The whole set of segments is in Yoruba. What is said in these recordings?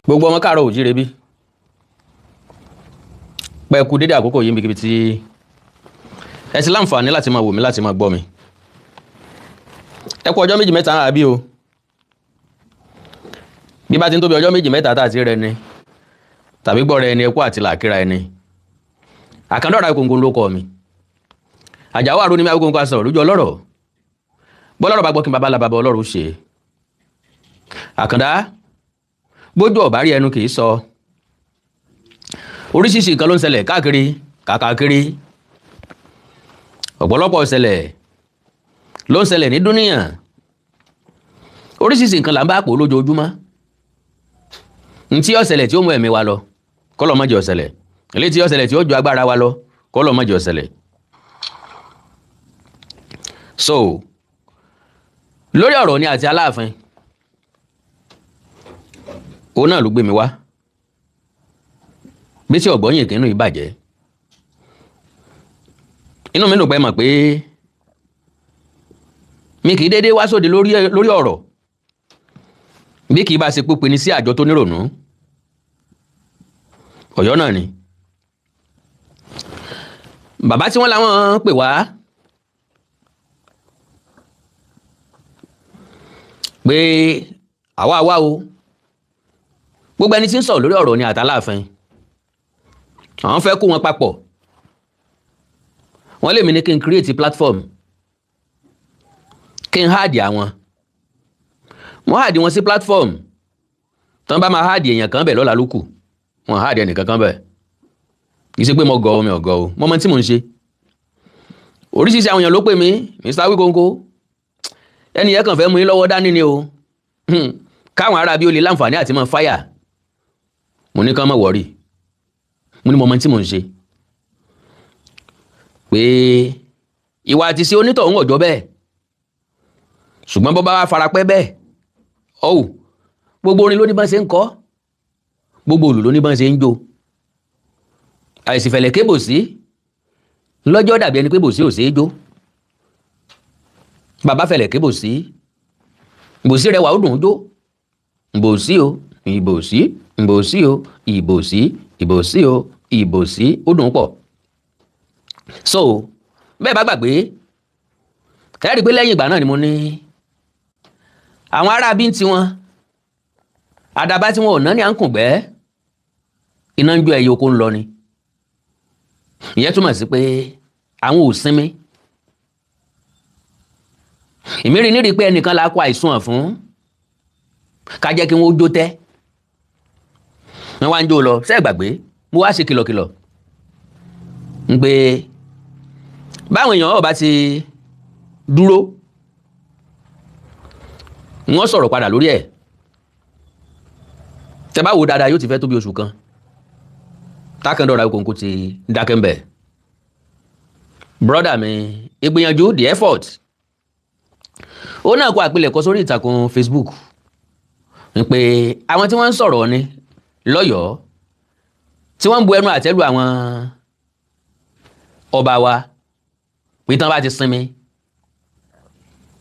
Gbogbo ọmọ káàárọ̀ oòjíire bí pẹ́ kú dédé àkókò yìí níbi tí ẹ ti láǹfààní láti máa wò mí láti máa gbọ́ mi. Ẹ kú ọjọ́ méjì mẹ́ta àbí o. Bí bá ti ń tó bí ọjọ́ méjì mẹ́ta tá àti rẹ ni tàbí gbọ́ rẹ ni ẹ kú àti làkíra ẹni. Akanda Awikonko ló kọ mi. Àjàwó àrò ní mi Awikonko sọ̀rọ̀ lójú ọlọ́rọ̀. Bọ́lọ́rọ̀ bá gbọ́ kí n bàbá la bàbá ọlọ́run ṣe. Akanda bójú ọ̀bá rí ẹnu kì í sọ. Oríṣiríṣi nǹkan ló ń ṣẹlẹ̀ káàkiri ọ̀pọ̀lọpọ̀ ṣẹlẹ̀ ló ń ṣẹlẹ̀ ní dúníyàn. Oríṣiríṣi nǹkan là ń bá pò lójoojúmọ́. Ntí ó ṣẹlẹ̀ tí ó mú ẹ̀mí wa lọ kọ́lọ̀ má jẹ́ ó ṣẹlẹ̀. Eléyìí tí ó ṣẹlẹ̀ tí ó ju agbára wa lọ kọ́lọ̀ má jẹ́ ó ṣẹlẹ̀. So lórí ọ̀rọ̀ ni àti Aláàfin òun náà ló gbé mi wá bí tí ọ̀gbọ́n yìí kínú ìbàjẹ́. Inú mi dùn pé mọ̀ pé mi kì í dédé wá sóde lórí ọ̀rọ̀ bí kì í bá ṣe pípé ní sí àjọ tó nírònú Ọ̀yọ́ náà ni. Bàbá tí wọ́n láwọn pè wá pé àwa o gbogbo ẹni tí ń sọ̀rọ̀ lórí ọ̀rọ̀ ni àtàláàfin àwọn fẹ́ kó wọn papọ̀. Wọ́n lè mi ní kí n create platform kí n háàdì àwọn. Wọ́n háàdì wọn sí platform tán bá máa háàdì èèyàn kan bẹ̀ lọ́la lókù wọ́n háàdì ẹnìkan kan bẹ̀. Kì í ṣe pé mo gọ̀ mi ò gọ̀ o mo mọ tí mò ń ṣe. Oríṣiríṣi àwọn èèyàn ló pè mí Mr. Awikonko ẹni yẹn kàn fẹ́ mú yín lọ́wọ́ dání ni o káwọn ará bí ó lè láǹfààní àti mọ fáyà. Mo ní kán mọ̀ wọ́rì mo ní mo mọ tí mò ń ṣe pé ìwà àti sí onítọ̀hún ọ̀jọ́ bẹ́ẹ̀ ṣùgbọ́n bọ́ bá wá farapẹ́ bẹ́ẹ̀ ọ̀hún gbogbo orin ló ní bá ṣe ń kọ́ gbogbo òlù ló ní bá ṣe ń jó. Àìsí fẹ̀lẹ̀ kébò sí lọ́jọ́ dàbí ẹni pé bò sí ò ṣeé jó. Bàbá fẹ̀lẹ̀ kébò sí ìbòsí rẹwà ó dùn ún jó ìbòsí o ìbòsí ìbòsí o ìbòsí ìbòsí o ìbòsí ó dùn ún pọ̀. So bẹ́ẹ̀ bá gbàgbé kẹ́rì pé lẹ́yìn ìgbà náà ni mo ní àwọn ará bí ń tiwọn àdàbà tí wọn ò ná ní à ń kùn gbẹ́ iná ń jó ẹyẹ oko ń lọ ni. Ìyẹn túmọ̀ sí pé àwọn ò sinmi. Ìmírí nírí pé ẹnìkan la kó àìsùn fún ká jẹ́ kí wọ́n ó jó tẹ́ wọ́n wá ń jó lọ ṣé gbàgbé mo wá ṣe kìlọ̀kìlọ̀ ń pé báwọn èèyàn ọba ti dúró wọ́n sọ̀rọ̀ padà lórí ẹ̀. Tẹ́ bá wo dáadáa yóò ti fẹ́ tó bí oṣù kan Akanda Awikonko ti dákẹ́ ń bẹ̀. Brọ́dà mi ìgbìyànjú the effort ó náà kó àpilẹ̀kọ sórí ìtàkùn Facebook ń pé àwọn tí wọ́n ń sọ̀rọ̀ ni lọ́yọ̀ọ́ tí wọ́n ń bu ẹnu àtẹ́lù àwọn ọba wa pé tán bá ti sinmi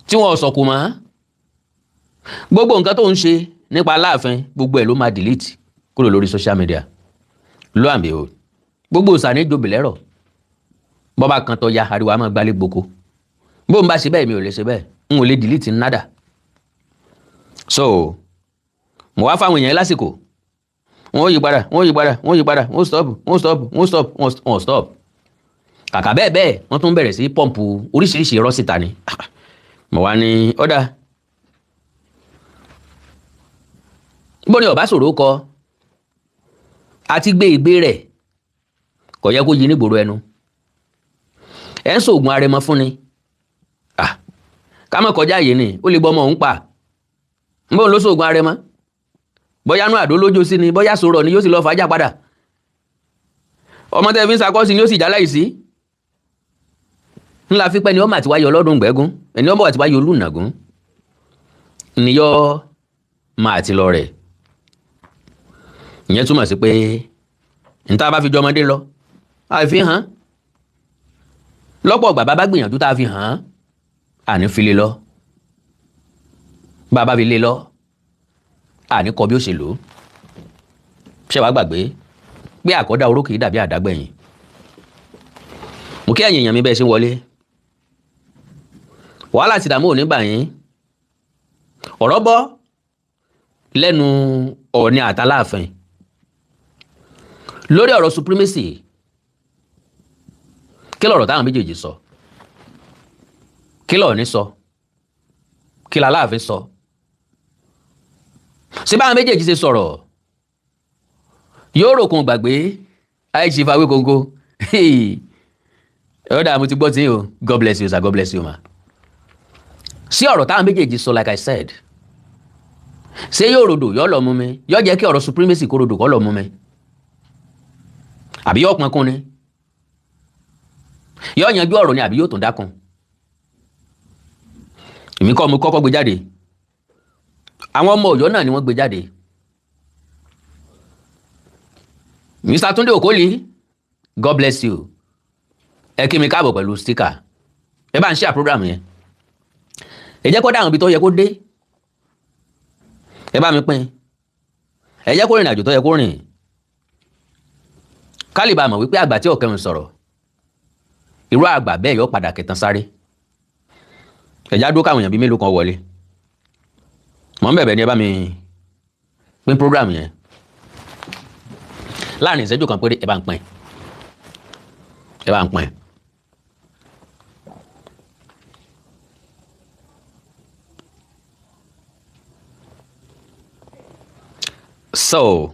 tí wọ́n sọ̀kù mọ́ gbogbo nǹkan tó ń ṣe nípa Aláàfin gbogbo ẹ̀ ló máa delete kúrò lórí social media ló àmì o gbogbo ìsàní jòbì lẹ́rọ̀ bọ́bá kan tó ya ariwo a máa gbálé gboko bó ń bá ṣe bẹ́ẹ̀ mi ò lè ṣe bẹ́ẹ̀ n ò lè delete nada. So mo wá fáwọn èèyàn lásìkò wọ́n yí padà wọ́n stop kàkà bẹ́ẹ̀ wọ́n tún bẹ̀rẹ̀ sí pọ́ǹpù oríṣiríṣi irọ́ síta ni. Mo wá ní ọ̀dà bó ni ọ̀bá sọ̀rọ̀ kọ àti gbé ìgbé rẹ̀ kò yẹ kó yí nígboro ẹnu ẹ̀ ń sògùn arẹmọ fún ni ká mọ̀ kọjá yìí ni ó lè gbọ́ ọmọ òun pa ń bóun ló sògùn arẹmọ bóyá nú àdó lójó sí ni bóyá sọ̀rọ̀ ni yóò sì lọ fàájà padà ọmọ tẹ́ fi ń sakọ́sí ni ó sì já láìsí ńlá fípẹ́ ni ọmọ àti wáyé ọlọ́dún gbẹ́gún ẹni ọmọ àti wáyé olùnàgún níyọ́ máa ti lọ rẹ̀. Ìyẹn túmọ̀ sí pé níta bá fi jọ ọmọdé lọ àfi hàn lọ́pọ̀ ìgbà bá gbìyànjú tá a fi hàn àní fi lè lọ bá a bá fi lè lọ àní kọ bí ó ṣe lò ó ṣé wàá gbàgbé pé àkọ́dá oró kìí dàbí àdágbẹ̀yìn. mo kí ẹ̀yin èèyàn mi bẹ́ẹ̀ ṣe ń wọlé. wàhálà ti dààmú òní bà yín. ọ̀rọ̀ bọ́ lẹ́nu Ọọ̀ni àtàláàfin lórí ọ̀rọ̀ supremacy. kí lọ̀rọ̀ táwọn méjèèjì sọ? kí l'Ọọ̀ni sọ? kí l'Aláàfin sọ? ṣé báwọn méjèèjì ṣe sọ̀rọ̀ yóò ròkun gbàgbé Chief Awikonko ọ̀dà mo ti gbọ́ tí o. God bless you sir, God bless you ma. sí ọ̀rọ̀ táwọn méjèèjì sọ like I said, ṣé yóò rodò yóò lọ mú mi, yóò jẹ́ kí ọ̀rọ̀ supremacy kó rodò kó lọ mú mi, àbí yóò pọnkún ni, yóò yanjú ọ̀rọ̀ ni, àbí yóò tún dákun? èmi kọ́ mo kọ́kọ́ gbé jáde, àwọn ọmọ Ọ̀yọ́ náà ni wọ́n gbé jáde. Mr. Túndé Òkólì, God bless you, ẹ kí mi káàbọ̀ pẹ̀lú sticker, ẹ bá ń share program yẹn, ẹ jẹ́ kó dáhùn ibi tó yẹ kó dé, ẹ bá mi pín, ẹ jẹ́ kó rìn àjò tó yẹ kó rìn, kálíbà mọ̀ wípé àgbà tí ọ̀kẹ́rùn sọ̀rọ̀, irú àgbà bẹ́ẹ̀ yóò padà kẹtàn sáré. ẹ̀já dúró káwọn èèyàn bíi mélòó kan wọlé. mọ̀ ń bẹ̀bẹ̀ ni ẹ bá mi pín program yẹn láàrin ìṣẹ́jú kan péré, ẹ bá ń pín, ẹ bá ń pín. So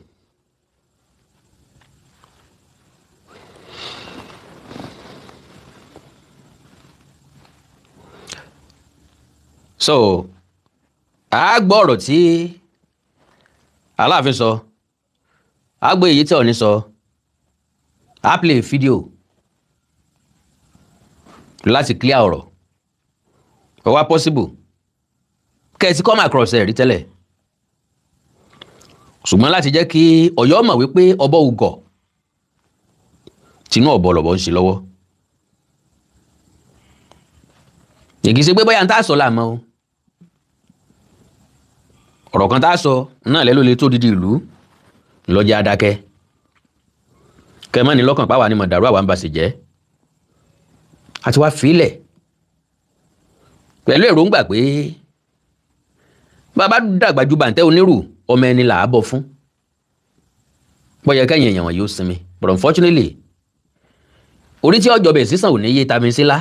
a gbọ́ ọ̀rọ̀ tí Aláàfin sọ, a gbọ́ èyí tí Ọọ̀ni sọ, a play fídíò láti clear ọ̀rọ̀. ó wá possible kẹ́ẹ̀tì come across ẹ̀ rí tẹ́lẹ̀, ṣùgbọ́n láti jẹ́ kí Ọ̀yọ́ mọ̀ wípé ọbọ̀ ugọ̀ tinú ọ̀bọ lọ̀bọ̀ ń ṣe lọ́wọ́. èkì ṣe pé bóyá ń tá sọ làmọ́ o, ọ̀rọ̀ kan tá sọ náà lẹ́lò lè tó dídí ìlú lọ́jà adákẹ́, kẹ́mọ́ ní lọ́kàn páwà ní mọ̀dàrú àwọn àmbàṣì jẹ́, àti wá fílẹ̀ pẹ̀lú èròǹgbà pé bàbá dàgbà ju bàǹtẹ́ onírù ọmọ ẹni là á bọ̀ fún, bọ́yẹ kẹ́yìn èèyàn wọn yóò sinmi. But unfortunately orí tí ọjọ́ bẹ̀ sísàn ò ní yé tami sílá,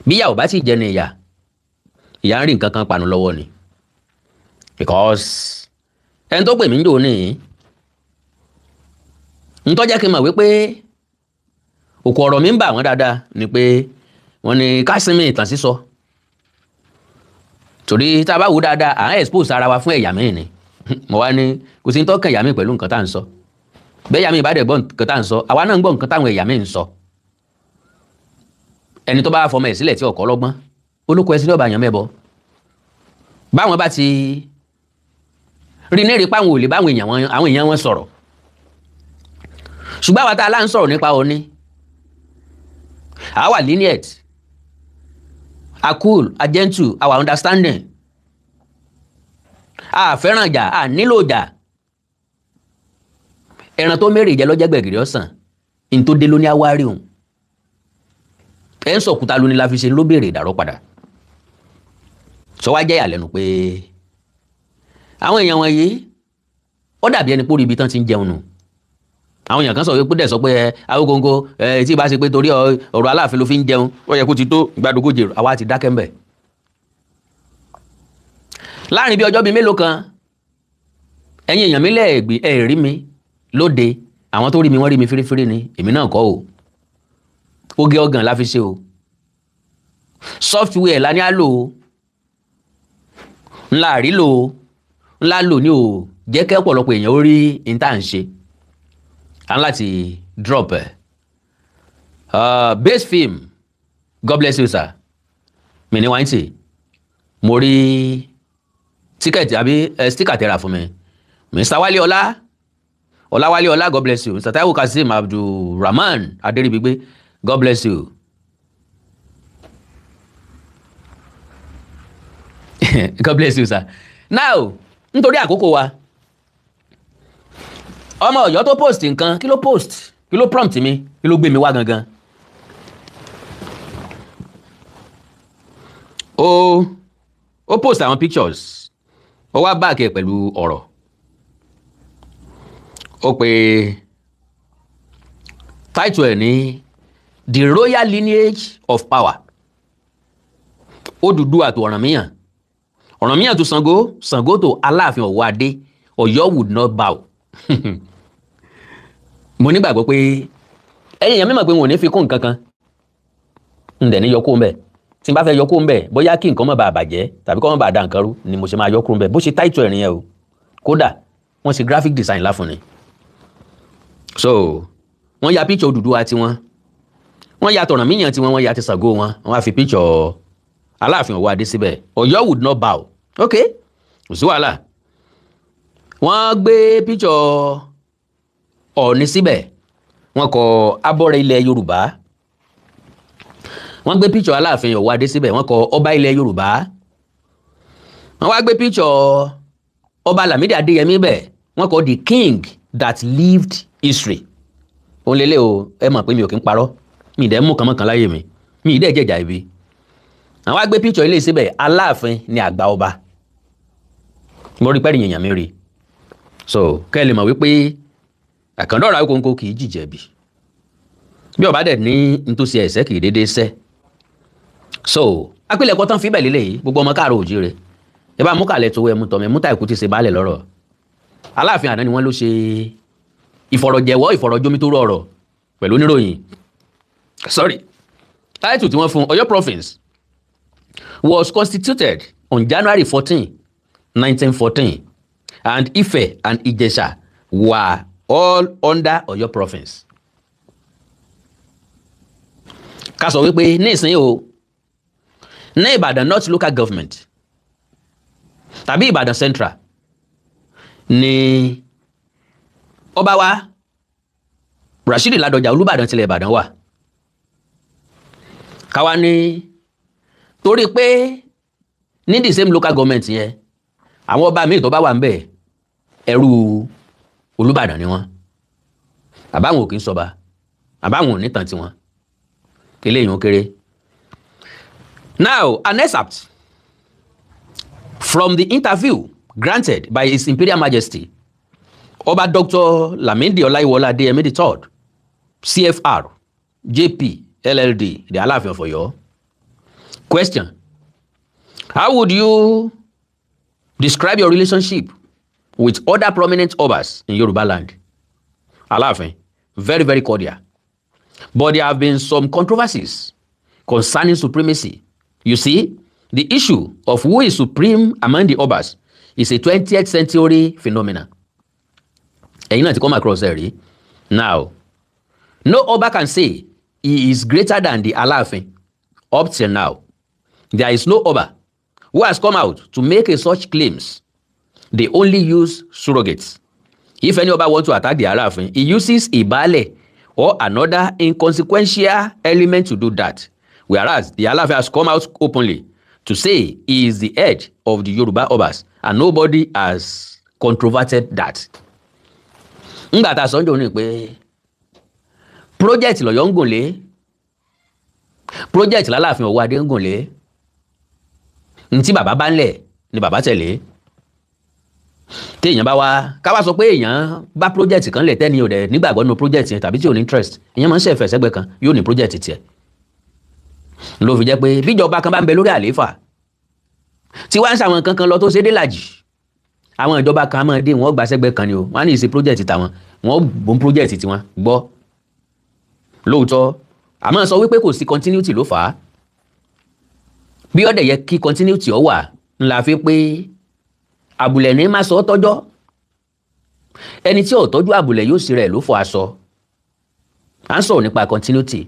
bí ìyà ò bá ti jẹ ní ìyà ń rí nǹkan kan panu lọ́wọ́ ni. Because ẹni tó pè mí ń dò ní ń tọ́jẹ́ kí n mọ̀ wípé òkú ọ̀rọ̀ mi ń bà wọ́n dáadáa ni pé wọ́n ní ká sinmi ìtàn sísọ, torí tá a bá wò dáadáa à ń expose ara wa fún ẹ̀yà míì ni. mo wá ní kò sí ní tọ́kàn ẹ̀yà míì pẹ̀lú nǹkan tá à ń sọ, bẹ́ẹ̀ ẹ̀yà míì bá dẹ̀ gbọ́ nǹkan tá à ń sọ, àwa náà ń gbọ́ nǹkan táwọn ẹ̀yà míì ń sọ. ẹni tó bá fọmọ ẹ̀ sílẹ̀ tí ọkọ̀ lọ́gbọ́n olóko ẹ̀ sílẹ̀ ọba àyàn mẹ́bọ, báwọn bá ti rí nírìí páwọn ò lè báwọn èèyàn wọn sọ̀rọ̀. ṣùgbọ́n àwọn tá a lá ń sọ̀rọ̀ nípa Ọọ̀ni, àwa lenient, a cool, a gentle, our understanding, a fẹ́ràn ìjà, a nílò ìjà. ẹran tó mẹ́rẹ̀ ìjẹ́ lọ́jẹ́ gbẹ̀gìrì ọ̀sán in tó dé lóní awárí òun, ẹ̀ ń sọ̀kúta lóní la fi ṣe ló béèrè ìdàrọ́ padà. sọ wá jẹ́ ìyàlẹ́nu pé àwọn èèyàn wọ̀nyí ó dàbí ẹni pórí ibi tán ti ń jẹun nù. àwọn èèyàn kan sọ pé dẹ̀ sọ pé Awikonko tí ì bá ṣe pé torí ọ̀rọ̀ Aláàfin ló fi ń jẹun ó yẹ kó ti tó gbàdúgbòjè, àwa ti dákẹ́ ń bẹ̀. láàrin bí ọjọ́ bíi mélòó kan ẹ̀yin èèyàn mi lẹ́ẹ̀gbẹ́ ẹ̀ rí mi lóde, àwọn tó rí mi wọ́n rí mi fírífírí ni, èmi náà kọ́ o, oge ọgàn la fi ṣe o, software la ní á lò o, ńlá rí lò ó, ńlá lò ní o, jẹ́ kẹ́ ọ̀pọ̀lọpọ̀ èèyàn ó rí ìta ń ṣe. a ń láti drop ẹ̀. base film, God bless you sir, mi ní wáyé tì, mo rí tíkẹ̀tì àbí sticker tẹ́ra fún mi. Mr. Wálé Ọláwálé Ọlá, God bless you. Mr. Taiwo Kazeem Abdulrahman Adéribigbe, God bless you. God bless you sir. Now nítorí àkókò wa ọmọ Ọ̀yọ́ tó post nǹkan kí ló post, kí ló prompt mi, kí ló gbé mi wá gangan. ó post àwọn pictures, ó wá back ẹ̀ pẹ̀lú ọ̀rọ̀. ó pe title ẹ̀ ní The Royal Lineage of Power. Odùduwà tó Ọ̀rànmíyàn, Ọ̀rànmíyàn tó Ṣàngó, Ṣàngó tó Aláàfin Ọ̀wọ́ Adé, Ọ̀yọ́ would not bow. Mo nígbàgbọ́ pé ẹ̀yin èèyàn mímọ̀ pé wọn ò ní fi kún nǹkan kan ń dẹ̀ ní yọ kó ń bẹ̀. Tí n bá fẹ́ yọ kó ń bẹ̀ bóyá kí nǹkan má bàa bàjẹ́ tàbí kó má bàa da nǹkan rú ni mo ṣe máa yọ kó ń bẹ̀. Bó ṣe title ẹ̀rín yẹn o, kódà wọ́n ṣe graphic design láfún ni. So wọ́n ya picture Odùduwà tiwọn, wọ́n ya t'Ọ̀rànmíyàn tiwọn, wọ́n ya ti Ṣàngó wọn, wọ́n á fi picture Aláàfin Ọ̀wọ́ Adé síbẹ̀. Ọ̀yọ́ would not bow. Ok, kò sí wàhálà. Wọ́n gbé picture Ọọ̀ni síbẹ̀, wọ́n kọ abọ́rẹ̀ ilẹ̀ Yorùbá. Wọ́n gbé picture Aláàfin Ọ̀wọ́ Adé síbẹ̀, wọ́n kọ ọba ilẹ̀ Yorùbá. Wọ́n wá gbé picture ọba Lámídì Adéyẹmí bẹ̀, wọ́n kọ the king that lived history. Òun lélẹ̀ o, ẹ mọ̀ pé mi ò kí ń parọ́, mi ì dẹ́ mú kan mọ́kàn láyé mi, mi ì dẹ́ jẹ̀jà ibi. Àwọn wá gbé picture ilé síbẹ̀, Aláàfin ni àgbà ọba. Mo rí pẹ́ẹ́rì yẹ̀yàn mi rí. So kẹ́ ẹ lè mọ̀ wípé Akanda ọ̀rọ̀ Awikonko kì í jìjẹ̀bi. Bí ọba dẹ̀ ní nítòsí ẹ̀sẹ̀ kì í dédé sẹ́. So apilẹ̀kọ tán fi bẹ̀ lélẹ̀ yìí, gbogbo ọmọ káàrọ̀ òjíire. Ẹ bá mú kàlẹ̀ tó wẹ̀ mú tọ̀mẹ̀, mú tàìkú ti ṣe baálẹ̀ lọ́rọ̀. Aláàfin àná ni wọ́n ló ṣe ìfọ̀rọ̀jomitoro ọ̀rọ̀ pẹ̀lú oníròyìn. Sorry. Title tí wọ́n fún Ọ̀yọ́ province was constituted on January 14, 1914, and Ife and Ijesha were all under Ọ̀yọ́ province. Ká sọ wípé ní ìsìn o, ní Ìbàdàn North Local Government tàbí Ìbàdàn Central ni ọba wa Rashidi Ládọjà Olúbàdàn tilẹ̀ Ìbàdàn wà. Káwa ní torí pé ní the same local government yẹn àwọn ọba míì tó bá wà ń bẹ̀ ẹrú Olúbàdàn ni wọ́n. Àbáwọn ò kì í sọba, àbáwọn ò ní tàn tiwọn. Eléyìí ó kéré. Now, an excerpt from the interview granted by His Imperial Majesty Ọba Dr. Lamidi Ọláyíwọlá Adéyẹmí III, CFR, JP, LLD, the Aláàfin of Ọ̀yọ́. Question: how would you describe your relationship with other prominent obas in Yoruba land? Aláàfin: very, very cordial. But there have been some controversies concerning supremacy. You see, the issue of who is supreme among the obas is a 20th century phenomenon. Ẹ̀yin náà ti come across there rí. Now, no oba can say he is greater than the Aláàfin up till now. There is no oba who has come out to make a such claims. They only use surrogates. If any oba wants to attack the Aláàfin, he uses a baálẹ̀ or another inconsequential element to do that. Whereas the Aláàfin has come out openly to say he is the head of the Yoruba obas and nobody has controverted that. Ngbà tá sọ ǹjọ́ ní pé project l'Ọ̀yọ́ ń gùn lé, project l'Aláàfin Ọ̀wọ́ Adé ń gùn lé, ntí bàbá bá ń lẹ̀ ni bàbá tẹ̀lé. Téèyàn bá wá ká wá sọ pé èèyàn bá project kan lẹ̀ tẹ́ni ò dẹ̀ nígbàgbọ́ nínú project yẹn tàbí tí ò ní interest, èèyàn máa ń ṣẹ̀fẹ̀ sẹ́gbẹ̀ kan yóò ní project tiẹ̀. Ló fi jẹ́ pé bíjọba kan bá ń bẹ lórí àlééfà tí wá ń ṣàwọn kankan lọ tó ṣe dé làjì, àwọn ìjọba kan máa dé wọn gbà sẹ́gbẹ̀ kan ni o, wọ́n á ní ìṣe project tàwọn, wọ́n gbọ́n project tiwọn gbọ́. Lóòótọ́ àmọ́ sọ wípé kò sí continuity ló fà á. Bí ó dẹ̀ yẹ kí continuity ó wà ńlá fi pé àbùlẹ̀ ní má sọ tọ́jọ́, ẹni tí ò tọ́jú àbùlẹ̀ yóò sì rẹ̀ ló fọ aṣọ. À ń sọ̀rọ̀ nípa continuity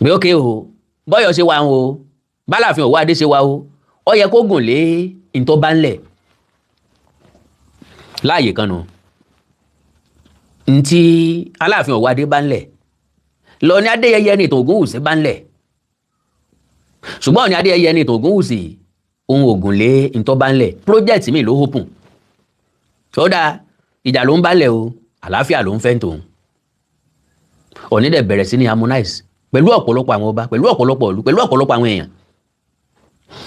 bí ókè o, bọ́yọ̀ ṣe wà ń o, b'Aláàfin Ọ̀wọ́ Adé ṣe wà o, ó yẹ kó gùn lé ìtọ́ bá ń lẹ̀ láàyè kan nù. Ntí Aláàfin Ọ̀wọ́ Adé bá ń lẹ̀ lọ ní Adéyẹyẹ ní ìtàn Ògúnwùsì bá ń lẹ̀, ṣùgbọ́n ní Adéyẹyẹ ní ìtàn Ògúnwùsì ohun ògùn lé ìtọ́ bá ń lẹ̀ project mi ló hópùn. Ó dáa ìjà ló ń bá lẹ̀ o, àlàáfíà ló ń fẹ́ tòun. Ọ̀ọ̀ni dẹ̀ bẹ̀rẹ̀ sí ní harmonize pẹ̀lú ọ̀pọ̀lọpọ̀ àwọn ọba, pẹ̀lú ọ̀pọ̀lọpọ̀ ìlú, pẹ̀lú ọ̀pọ̀lọpọ̀ àwọn èèyàn.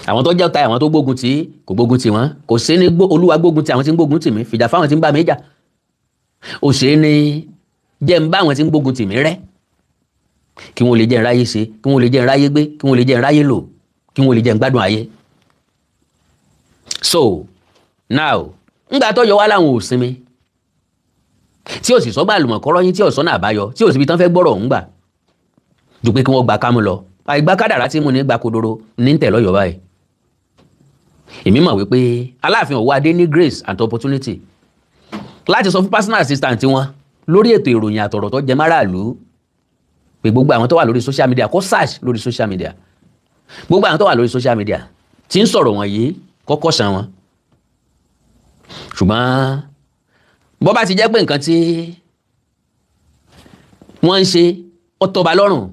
Àwọn tó jẹ́ ọ̀tá, àwọn tó gbógun tì kò gbógun tì wọ́n, kò sí ní olúwa gbógun tì àwọn tí ń gbógun tì mí, fìjà fáwọn tí ń bá mi jà. Ó ṣe é ní jẹ́ ń bá àwọn tí ń gbógun tì mí rẹ́, kí wọ́n lè jẹ́ ń ráyé ṣe, kí wọ́n lè jẹ́ ń ráyé gbé, kí wọ́n lè jẹ́ ń ráyé lò, kí wọ́n lè jẹ́ ń gbádùn ayé. So now ńgbà tó yọ wá láwọn ò sinmi, tí ò sì sọ́gbà àlùmọ̀kọ́rọ́ yín, tí ò sọ́nà àbáyọ, tí ò sì fi tán fẹ́ gbọ́rọ̀ ń gbà ju pé kí wọ́n gba kámú lọ. Àìgbà kádàrá tí mo ní gba kodoro ní tẹ̀ lọ́yọ̀ báyìí. Èmi mọ̀ wípé Aláàfin Ọ̀wọ́ Adé ní grace and opportunity láti sọ fún personal assistant wọn lórí ètò ìròyìn àtọ̀rọ̀ tó jẹ máràlú pé gbogbo àwọn tó wà lórí social media kó search lórí social media, gbogbo àwọn tó wà lórí social media tí ń sọ̀rọ̀ wọ̀nyí kọ́kọ́ ṣàn wọn. Ṣùgbọ́n bó bá ti jẹ́ pé nǹkan tí wọ́n ń ṣe ó tọ́ba lọ́rùn,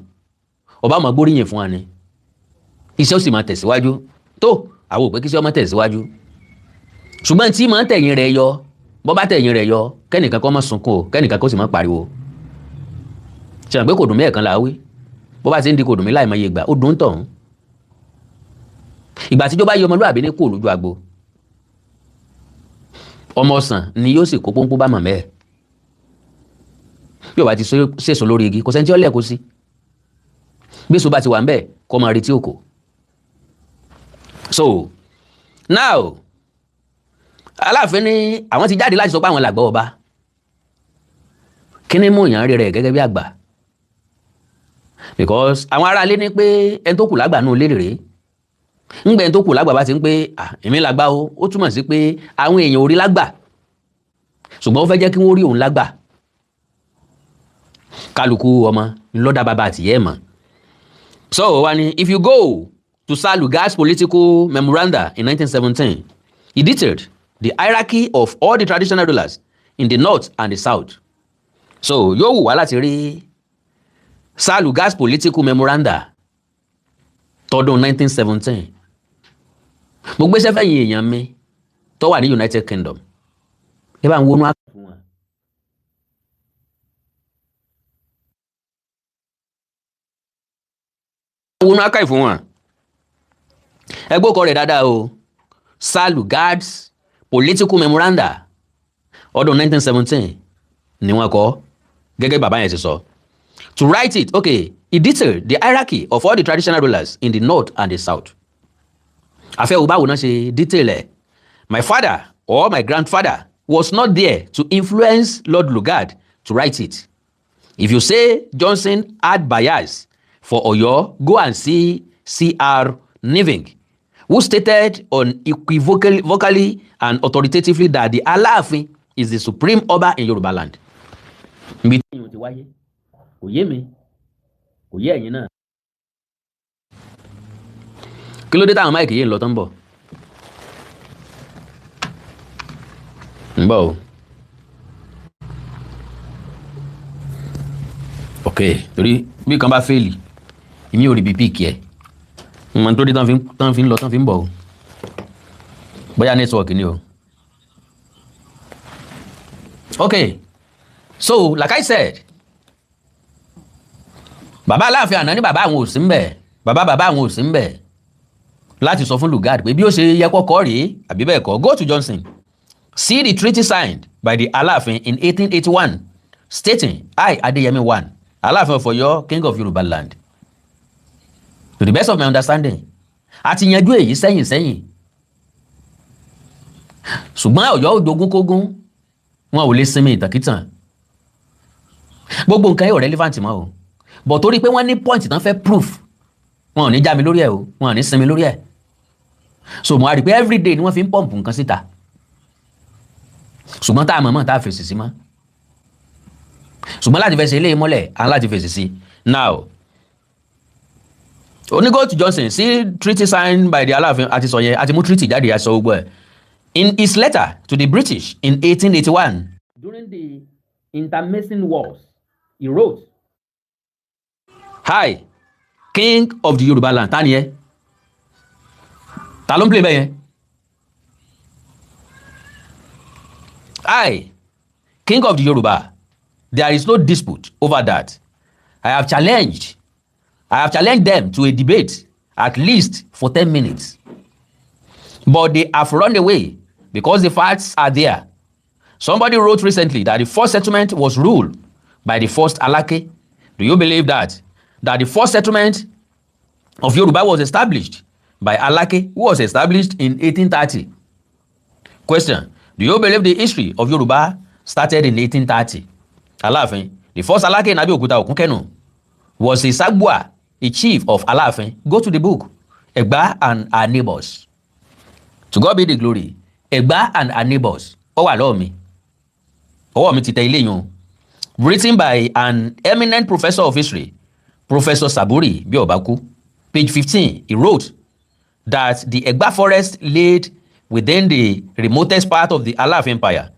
ọba máa gbóríyìn fún wa ni, iṣẹ́ ó sì máa tẹ̀síwájú. Tó àwọn ò pé kí iṣẹ́ ó máa tẹ̀síwájú, ṣùgbọ́n tí máa ń tẹ̀yìn rẹ̀ yọ, bó bá tẹ̀yìn rẹ̀ yọ, kẹ́nìkan kó má sunkún o, kẹ́nìkan kó sì má pariwo. Ṣé àgbẹ̀ kò dùn mí ẹ̀kan làwí, bó bá ti ń di kò dùn mí láì mọye ìgbà, ó dùn tọ̀hún. Ìgbà tíjọ́ bá yọ ọmọlúwàbí ní kò lójú agbo, ọmọ ọ̀sán ni yóò sì kó pọ́npọ́n bá màmá ẹ̀. Bí ó bá ti sèso lórí igi, kò sẹ́ni tí ó lẹ̀ kó sí. Bí èso bá ti wà ń bẹ̀, kó máa retí òkò. So now Aláàfin ní àwọn ti jáde láti sọ pé àwọn làgbà ọba. Kí ni mú ìyàn rere gẹ́gẹ́ bí àgbà? Because àwọn aráalé ní pé ẹni tó kù lágbà náà lérè rèé. Ńgbẹ́ ẹni tó kù lágbà bá ti ń pé èmi làgbà o, ó túmọ̀ sí pé àwọn èèyàn ò rí lágbà, ṣùgbọ́n ó fẹ́ jẹ́ kí wọ́n rí òun lágbà. Kálukú ọmọ ńlọ́dà bàbá àtìyẹ́ mọ̀. So wá ní, if you go to Sir Lugard's political memoranda in 1917, he detailed the hierarchy of all the traditional rulers in the north and the south. So yóò wù wá láti rí Sir Lugard's political memoranda tọdún 1917. Mo gbéṣẹ́ fẹ́yìn èèyàn mi tó wà ní United Kingdom. Ẹ bá ń wọnú àkàì fún wọn. Wọnú àkàì fún wọn. Ẹ gbókọ̀ rẹ̀ dáadáa o. Sir Lugard's political memoranda ọdún 1917 ni wọ́n kọ gẹ́gẹ́ bàbá yẹn ti sọ. To write it, okay, he detailed the hierarchy of all the traditional rulers in the north and the south. Àfẹ́ wo báwo náà ṣe detail ẹ̀. My father or my grandfather was not there to influence Lord Lugard to write it. If you say Johnson had bias for Ọ̀yọ́, go and see C.R. Niving, who stated unequivocally and authoritatively that the Aláàfin is the supreme ọba in Yorùbá land. Ibi tí ìyẹn ti wáyé kò yé mi, kò yé ẹ̀yin náà. Kí ló dé táwọn máìkì yìí ń lọ tó ń bọ̀? Ń bọ̀ o. Ok, torí bí kan bá fèèlì, ìmí ò rí bí píìkì ẹ̀. Mo tó dé tán fi ń lọ tán fi ń bọ̀ o. Bóyá nẹ́tíwọ̀kì ni o. Ok, so like I said, bàbá Aláàfin àná ní bàbá àwọn ò sí ń bẹ̀, bàbá àwọn ò sí ń bẹ̀ láti sọ fún Lugard pé bí ó ṣe yẹ kọ́kọ́ rèé àbí bẹ́ẹ̀ kọ́. Go to Johnson, see the treaty signed by the Aláàfin in 1881 stating I Adéyẹmí I, Aláàfin of Ọ̀yọ́, king of Yorùbá land. To the best of my understanding, a ti yanjú èyí sẹ́yìn. Ṣùgbọ́n Ọ̀yọ́ ò jogún kógún, wọn ò lè sinmi ìtàkìtàn. Gbogbo nǹkan yóò relevant mọ́ o. But torí pé wọ́n ní point tán fẹ́ proof, wọn ò ní já mi lórí ẹ̀ o, wọn ò ní sinmi lórí ẹ̀. So mo á rí pé everyday ni wọ́n fi ń pump nǹkan síta. Ṣùgbọ́n tá a mọ̀ tá a fèsì sí mọ́. Ṣùgbọ́n láti fèsì ilé ìmọ́lẹ̀, à ń láti fèsì sí. Now, only go to Johnson, see treaty signed by the Aláàfin àti sọ yẹn, àti mú treaty jáde àti sọ gbogbo ẹ̀. In his letter to the British in 1881, during the intermixing wars, he wrote, "Hi, king of the Yorùbá land." Ta ni ẹ? Ta ló ń play bẹ́ẹ̀ yẹn? "I, king of the Yoruba. There is no dispute over that. I have challenged them to a debate at least for 10 minutes. But they have run away because the facts are there. Somebody wrote recently that the first settlement was ruled by the first Alake. Do you believe that? That the first settlement of Yoruba was established by Alake, who was established in 1830. Question: do you believe the history of Yoruba started in 1830? Aláàfin, the first Alake in Abiyokuta Okunkenu was a Sagbua, a chief of Aláàfin. Go to the book, Egba and Her Neighbors. To God be the glory. Egba and Her Neighbors. Ó wà lọ́wọ́ mi. Ọwọ́ mi ti tẹ ilé yun. Written by an eminent professor of history, Professor Saburi Biobaku. Page 15, he wrote that the Egba forest laid within the remotest part of the Aláàfin Empire,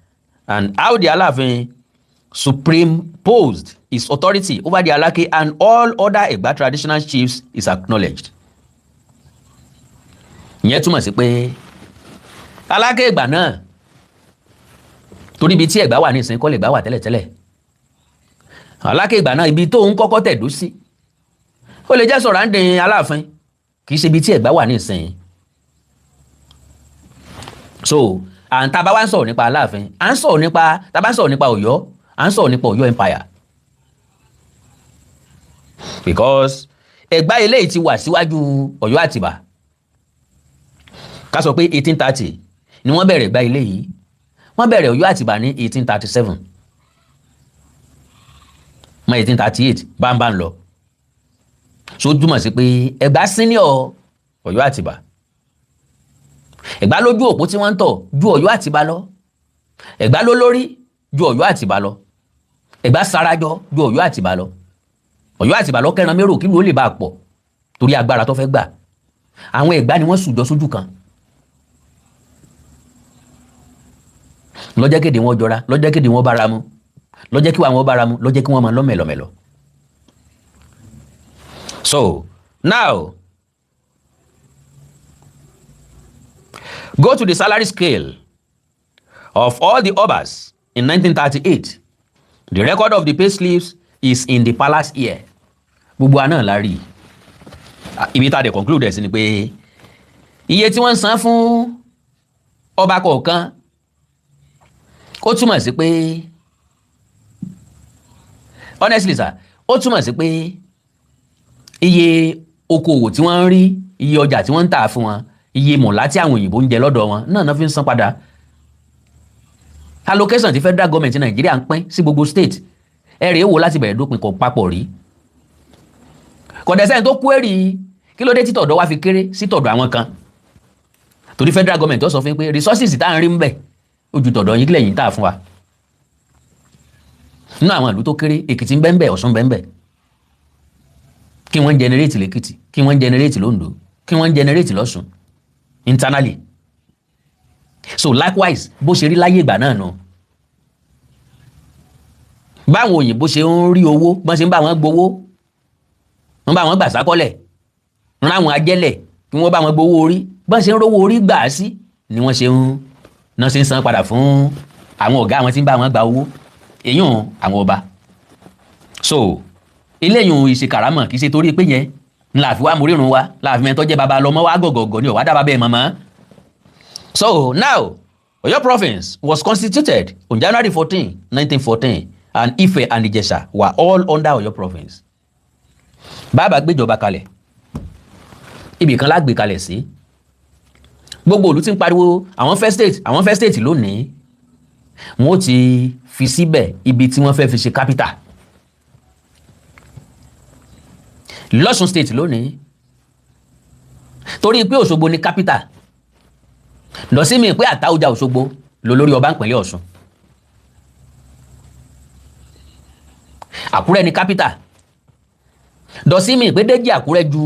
and how the Aláàfin superimposed his authority over the Alake and all other Egba traditional chiefs is acknowledged. Ìyẹn túmọ̀ sí pé Alake Egba náà, torí ibi tí Egba wà ní ìsìn kọ́ lè Egba wà tẹ́lẹ̀tẹ́lẹ̀. Alake Egba náà ibi tó ń kọ́kọ́ tẹ̀dó sí, ó lè jẹ́ surrounding Aláàfin, kì í ṣe ibi tí Egba wà ní ìsìn. So, and tá bá wá ń sọ̀rọ̀ nípa Aláàfin, à ń sọ̀rọ̀ nípa, tá bá ń sọ̀rọ̀ nípa Ọ̀yọ́, à ń sọ̀rọ̀ nípa Ọ̀yọ́ Empire. Because Egba eléyìí ti wà síwájú Ọ̀yọ́ Àtìbà. Ká sọ pé 1830 ni wọ́n bẹ̀rẹ̀ Egba eléyìí. Wọ́n bẹ̀rẹ̀ Ọ̀yọ́ Àtìbà ní 1837. Mọ́ 1838 bámbá ń lọ. So túmọ̀ sí pé Egba senior Ọ̀yọ́ Àtìbà. Egba lójú òpó tí wọ́n ń tọ̀ ju Ọ̀yọ́ Àtìbà lọ. Egba ló lórí ju Ọ̀yọ́ Àtìbà lọ. Egba sarajọ ju Ọ̀yọ́ Àtìbà lọ. Ọ̀yọ́ Àtìbà lọ kẹran mérò kí ló lè bá pọ̀ torí agbára tó fẹ́ gbà. Àwọn Egba ni wọ́n sùjọ sójú kan. Lọ́jẹ́ kéde wọn jọra, lọ́jẹ́ kéde wọn bára mu, lọ́jẹ́ kí wọn bára mu, lọ́jẹ́ kí wọ́n máa lọ́mẹ̀lọ́mẹ̀lọ́. So, now, go to the salary scale of all the Obas in 1938. The record of the pay slips is in the palace here. Gbogbo àná la rí. Ibi tá dé conclude sí ni pé iye tí wọ́n san fún ọba kọ̀ọ̀kan ó túmọ̀ sí pé, honestly sir, ó túmọ̀ sí pé iye okòwò tí wọ́n ń rí, iye ọjà tí wọ́n ń tà fún wọn, iye mọ̀lá tí àwọn òyìnbó ń jẹ lọ́dọ̀ wọn náà fi ń san padà. Allocation tí federal government Nàìjíríà ń pín sí gbogbo state, ẹ̀rẹ̀ èwo láti bẹ̀rẹ̀ dópin kò papọ̀ rí. Kọ̀dẹ̀sẹ́ni tó query kí ló dé tí tọ̀dọ̀ wá fi kéré sí tọ̀dọ̀ àwọn kan. Torí federal government ó sọ fún pé resources tá ń rí ń bẹ̀ ojú tọ̀dọ̀ yín kílẹ̀ yín tà fún wa. Nínú àwọn ìlú tó kéré, Èkìtì ń bẹ́ẹ̀ Ọ̀ṣun bẹ́ẹ̀. Kí wọ́n generate l'Èkìtì, kí wọ́n generate l'Oǹdó, kí wọ́n generate l'Ọ̀ṣun internally. So likewise, bó ṣe rí láyé ìgbà náà nù. Báwọn òyìnbó ṣe ń rí owó, bọ́n ṣe ń bá wọn gbowó, wọ́n bá wọn gbà sákọ́lẹ̀, rán àwọn ajẹ́lẹ̀ kí wọ́n bá wọn gbowó orí, bọ́n ṣe ń rówó orí gbà sí ni wọ́n ṣe ń san padà fún àwọn ọ̀gá àwọn tí ń bá wọn gba owó, èyàn àwọn ọba. So eléyìn ìṣe kàrámọ̀ kì í ṣe torí pé yẹn ńlá fi wá morírun wa, láàfin mẹ́tọ́ jẹ́ baba lọ́mọ wá gọ̀gọ̀gọ̀ ní ọ̀wá dábàá bẹ́ẹ̀ mọ̀mọ́. So now, Oyo province was constituted on January 14, 1914, and Ife and Ijesha were all under Oyo province. Bàbá gbéjọba kalẹ̀, ibì kan lágbè kalẹ̀ sí. Gbogbo ìlú tí ń pariwo àwọn first state lónìí, wọ́n ti fi síbẹ̀ ibi tí wọ́n fẹ́ fi ṣe capital. L'Ọ̀ṣun state lónìí, torí pé Òṣogbo ni capital, lọ sí mi pé Àtaọ́jà Òṣogbo lólórí ọba ìpínlẹ̀ Ọ̀ṣun. Àkúrẹ́ ni capital, lọ sí mi pé Déjì Àkúrẹ́ ju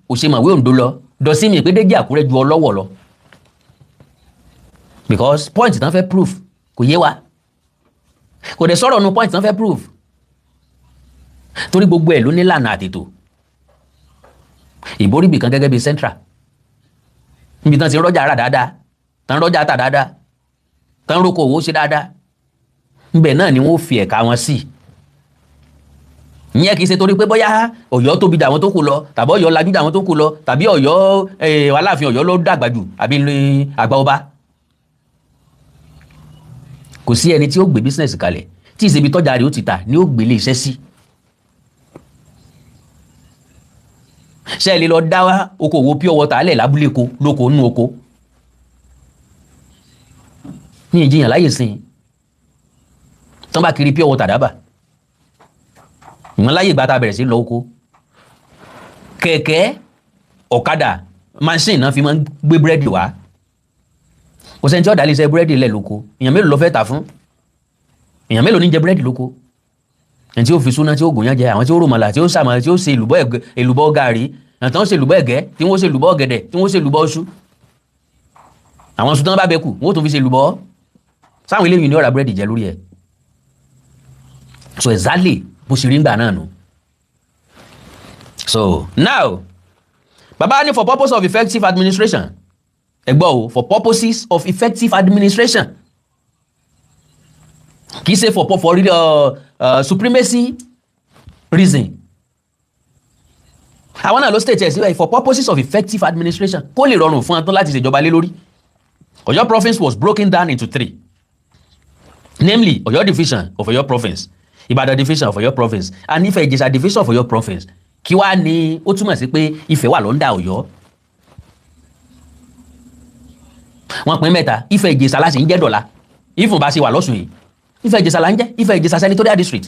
Òṣèmọ̀wé Oǹdó lọ, lọ sí mi pé Déjì Àkúrẹ́ ju Ọlọ́wọ̀ lọ. Because point tán fẹ́ proof kò yé wa, kò dẹ̀ sọ̀rọ̀ nu point tán fẹ́ proof, torí gbogbo ẹ̀ ló ní lànà àtètò. Ìboríbì kan gẹ́gẹ́ bí central, níbi tán ti rọ́jà rà dáadáa, tán rọ́jà tà dáadáa, tán rókò owó ṣe dáadáa, ńbẹ̀ náà ni wọ́n fi ẹ̀ka wọn sí. ìyẹn kì í ṣe torí pé bóyá Ọ̀yọ́ tóbi dà wọn tó kù lọ tàbí Ọ̀yọ́ lajú dà wọn tó kù lọ tàbí Ọ̀yọ́ Aláàfin Ọ̀yọ́ ló dàgbà jù àbí àgbà ọba. kò sí ẹni tí ó gbé business kalẹ̀ tí ìṣebi tọ́jà rẹ̀ ó ti tà ni ó gbé ilé iṣẹ́ sí. ṣé ẹ lè lọ dá okòwò pure water alẹ̀ lábúlé ko lóko nínú oko ní ìjìyàn láyè sìn tán bá kiri pure water dábà ìwọ̀n láyè ìgbà tá a bẹ̀rẹ̀ sí lọ oko kẹ̀kẹ́ ọ̀kadà machine náà fi máa ń gbé búrẹ́dì wá kò sẹ́ni tí ọ̀dà lè ṣe búrẹ́dì lẹ̀ lóko èèyàn mélòó ló fẹ́ tà fún èèyàn mélòó ní jẹ búrẹ́dì lóko ẹni tí ó fi súná tí ó gùnyán jẹ àwọn tí ó ròmọ̀là tí ó sàmọ̀ tí ó ṣe èlùbọ́ gàrí àwọn tí wọ́n ṣe èlùbọ́ ẹ̀gẹ́ tí wọ́n ṣe èlùbọ́ ọ̀gẹ̀dẹ̀ tí wọ́n ṣe èlùbọ́ iṣu àwọn iṣu tí wọ́n bá bẹ kù wọ́n tún fi ṣe èlùbọ́ sáwọn eléyìí ni ó ra búrẹ́dì jẹ lórí ẹ̀ so exactly bó ṣe rí ń gbà náà nù. so now bàbá ní for purpose of effective administration ẹ gbọ́ o for purposes of effective administration kì í ṣe for supremacy reason àwọn náà ló state ẹ̀ síbẹ̀ for purposes of effective administration kó lè rọrùn fún wọn láti ṣèjọba lé lórí. Ọ̀yọ́ province was broken down into 3 namely Ọ̀yọ́ division of Ọ̀yọ́ province Ìbàdàn division of Ọ̀yọ́ province and Ifẹ̀ Ìjẹ̀ṣà division of Ọ̀yọ́ province. Kí wá ní ó túmọ̀ sí pé Ifẹ̀ wà lọ́ndà Ọ̀yọ́ wọ́n pín mẹ́ta Ifẹ̀ Ìjẹ̀ṣà láti ń jẹ́ dọ̀la Ifẹ̀ bá ṣe wà lọ́sùn yìí Ifẹ̀ Ìjẹ̀ṣà là ń jẹ́ Ifẹ̀ Ìjẹ̀ṣà senatorial district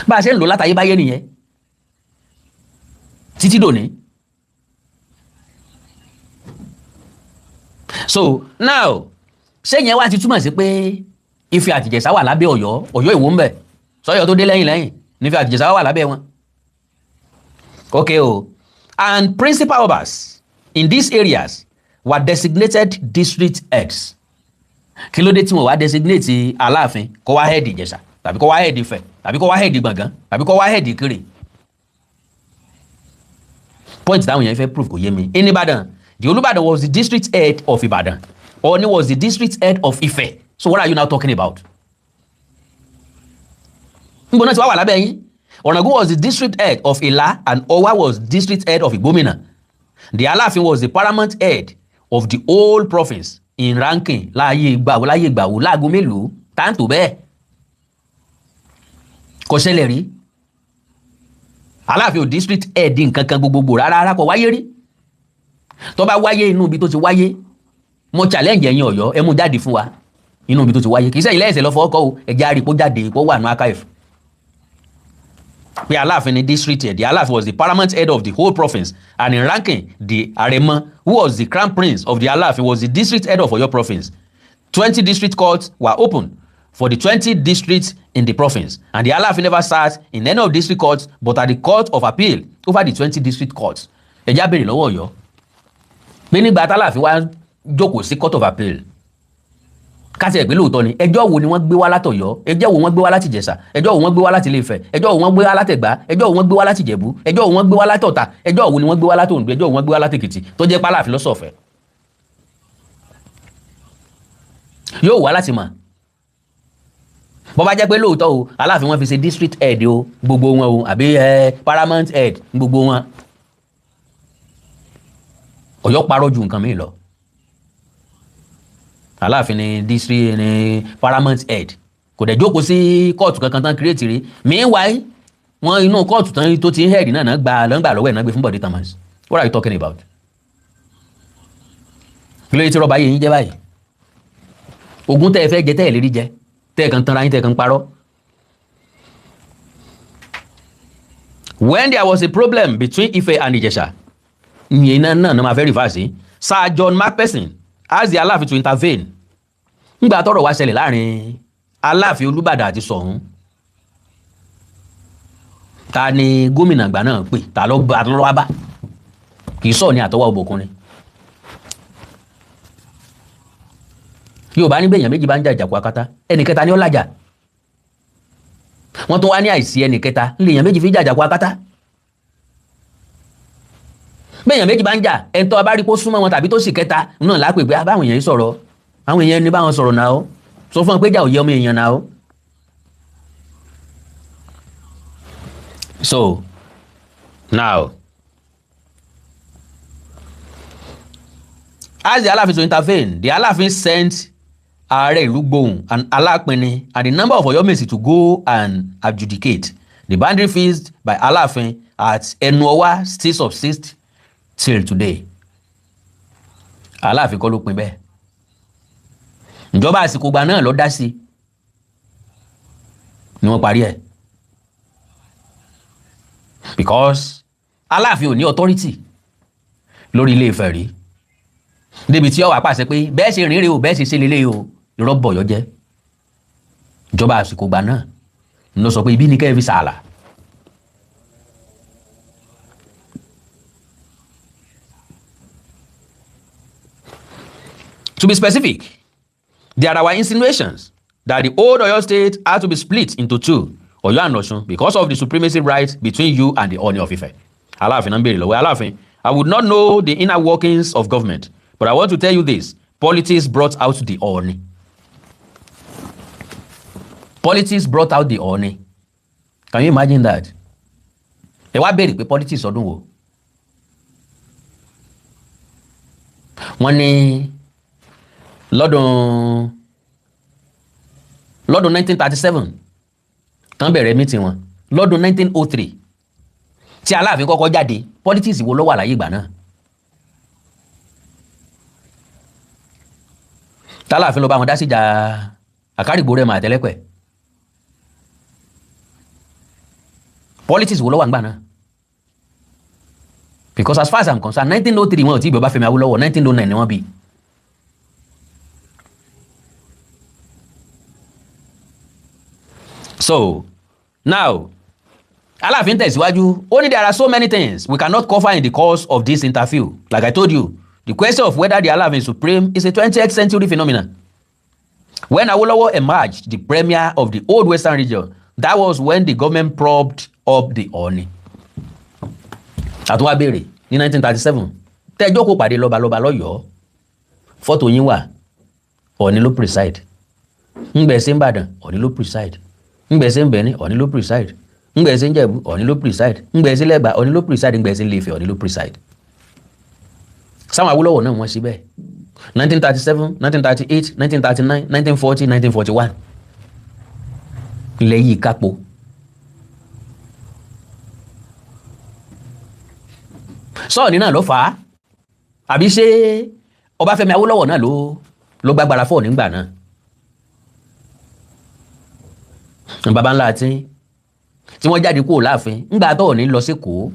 bá a ṣe ń lò látàyé báyé nìyẹn títí dòní. so now ṣé yẹn wá ti túmọ̀ sí pé Ifẹ̀ àti Ìjẹ̀ṣà wà lábẹ́ Ọ̀yọ́ Ọ̀yọ́ Ìwó ń bẹ sọ́yọ́ tó dé lẹ́yìn nífẹ̀ àti Ìjẹ̀ṣà wà lábẹ́ wọn. okay o and principal obas in these areas were designated district heads. kí ló dé tí wọ́n wá designate Aláàfin kó wá head Ìjẹ̀ṣà tàbí kó wá head Ifẹ̀ tàbí kó wá head Gbọ̀ngán tàbí kó wá head Ìkirè. point táwọn yẹn fẹ́ prove kò yé mi. in Ìbàdàn the Olúbàdàn was the district head of Ìbàdàn Ọọ̀ni was the district head of Ifẹ̀. So what are you now talking about? Ngbọ́n náà ti wá wà lábẹ́ yín. Ọ̀ràngún was the district head of Ìlá and Ọ̀wá was district head of Ìgbómìnà. The Aláàfin was the paramount head of the whole province in ranking láàyè ìgbàwó láago mélòó táǹtò bẹ́ẹ̀. Kò ṣẹlẹ̀ rí. Aláàfin ò district head nǹkan kan gbogbogbò rárá kò wáyé rí. Tó bá wáyé inú ibi tó ti wáyé mo challenge ẹ̀yin Ọ̀yọ́ ẹ mú jáde fún wa inú ibi tó ti wáyé kì í ṣe ilé ẹ̀sẹ̀ lọ fọwọ́ kọ́ o ẹ̀jẹ̀ àrípò jáde kó wà ní archive pé Aláàfin ní district head. The Aláàfin was the paramount head of the whole province and in ranking the Arẹ̀mọ who was the crown prince of the Aláàfin was the district head of Ọ̀yọ́ province. 20 district courts were opened for the 20 districts in the province and the Aláàfin never sat in any of the district courts but at the court of appeal over the 20 district courts. ẹ̀jẹ̀ àbẹ̀rẹ̀ lọ́wọ́ Ọ̀yọ́ pé nígbà t'Aláàfin wá jókòó sí court of appeal káti ẹ̀gbẹ́ lóòótọ́ ni ẹjọ́ wo ni wọ́n gbé wá látọ̀yọ́ ẹjọ́ wo wọ́n gbé wá láti Ìjẹ̀ṣà ẹjọ́ wo wọ́n gbé wá láti Ilé-Ifẹ̀ ẹjọ́ wo wọ́n gbé wá látẹ̀gbá ẹjọ́ wo wọ́n gbé wá láti Ìjẹ̀bú ẹjọ́ wo wọ́n gbé wá látọ̀tà ẹjọ́ wo ni wọ́n gbé wá láti Oǹdó ẹjọ́ wo wọ́n gbé wá láti Èkìtì tó jẹ́ p'Aláàfin ló sọ̀fẹ́ yóò wá láti mọ̀ bó bá jẹ́ pé lóòótọ́ o Aláàfin wọn fi ṣe district head o gbogbo wọn o àbí paramount head gbogbo wọn Ọ̀yọ́ parọ́ ju nǹkan mi lọ. Aláàfin ní district ní paramount head kò dẹ̀ jókòó sí kóòtù kankan tán create rí meanwhile wọn inú kóòtù tán tó ti ń head náà gbà lọ́wọ́ ẹ̀ náà gbé fún Bọ̀dé Thomas. What are you talking about? kí ló yẹ tí rọ́bà yẹn yín jẹ́ báyìí ogún tẹ́ ẹ fẹ́ jẹ tẹ́ ẹ lérí jẹ tẹ́ ẹ kan tanra yín tẹ́ ẹ kan parọ́. When there was a problem between Ife and Ìjẹ̀ṣà ìyẹn náà máa fẹ́ reverse Sir John Macpherson asked the Aláàfin to intervene nígbà tọ́rọ̀ wá ṣẹlẹ̀ láàrin Aláàfin Olúbàdàn àti Ṣọ̀ún. Ta ni gómìnà àgbà náà pè ta ló wá bá kì í sọ ní àtọwọ́ ọbọkùnrin. Yorùbá ní bẹ́ẹ̀yàn méjì bá ń jà ìjàkú akátá ẹnì kẹta ni ó làjà wọ́n tún wá ní àìsí ẹnì kẹta ńlẹ̀yàn méjì fi jà ìjàkú akátá. bẹ́ẹ̀yàn méjì bá ń jà ẹ̀ńtọ́ abárípò súnmọ́ wọn tàbí tó sì kẹta náà lápè pé báwọn èèyàn sọ̀rọ̀ àwọn èèyàn ní báwọn sọ̀rọ̀ náà ó sọ fún ọ pé jà ò yẹ ọmọ èèyàn náà o. So now, as the Aláàfin to intervene, the Aláàfin sent Ààrẹ ìlú Gbohùn and Alápinni and the number of Ọ̀yọ́mèsì to go and adjudicate. The boundary fees by Aláàfin at Ẹnu-Ọwá still subsist till today. Aláàfin kọ́ ló pin bẹ́ẹ̀. Ìjọba àsìkò gbà náà ló dá sí ni wọ́n parí ẹ̀. Because Aláàfin ò ní authority lórí Ilé-Ifẹ̀ rí. Débi tí ó wá pàṣẹ pé bẹ́ẹ̀ ṣe rere o, bẹ́ẹ̀ ṣe ṣe lélẹ̀ o, irọ́ bọ̀yọ́ jẹ́. Ìjọba àsìkò gbà náà ló sọ pé ibi ní kẹ́ ẹ fi sààlà. To be specific, there were insinuations that the old Oyo state had to be split into two, Oyo and Osun, because of the supremacy right between you and the Ooni of Ife. Aláàfin náà ń béèrè lọ́wọ́ Aláàfin. I would not know the inner workings of government, but I want to tell you this: politics brought out the Ooni. Politics brought out the Ooni. Can you imagine that? Ẹ wá béèrè pé politics ọdún wo? Wọ́n ní lọ́dún 1937 tán bẹ̀rẹ̀ meeting wọn, lọ́dún 1903 tí Aláàfin kọ́kọ́ jáde, politics wo ló wà láyé ìgbà náà? tAláàfin ló bá wọn dá síjà Àkárìgbò Rẹ́mọ àtẹlẹ́pẹ̀. Politics wo ló wà nígbà náà? Because as far as I'm concerned, 1903 wọn ò tí bí Ọbáfẹ́mi Awólọ́wọ̀, 1909 ni wọ́n bí. So now, Aláàfin tẹ̀síwájú, only there are so many things we cannot cover in the course of this interview. Like I told you, the question of whether the Aláàfin is supreme is a 20th century phenomenon. When Awolowo emerged the premier of the old western region, that was when the government propped up the Ooni. Àtúwá béèrè ní 1937, tẹ́jọ́ kó pàdé lọ́balọ́ba lọ́yọ̀ọ́, fọ́tò yín wà, Ooni ló preside. Ńgbẹ̀ sí Ìbàdàn, Ooni ló preside. Ńgbẹ̀ sí Benin, Ooni ló preside. Ńgbẹ̀ sí Ìjẹ̀bú, Ooni ló preside. Ńgbẹ̀ sí Lẹ́gbà, Ooni ló preside. Ńgbẹ̀ sí Ile-Ife, Ooni ló preside. Sáwọn Awólọ́wọ̀ náà wọ́n sí bẹ́ẹ̀. 1937, 1938, 1939, 1940, 1941. Ilẹ̀ yìí kápò. Sọ́ọ̀ni náà ló fà á. Àbí ṣé Ọbáfẹ́mi Awólọ́wọ̀ náà ló gbàgbára fọ́ nígbà náà? Bàbá ńlá tí wọ́n jáde kúrò láàfin ńgbà tó ní lọ sí Èkó.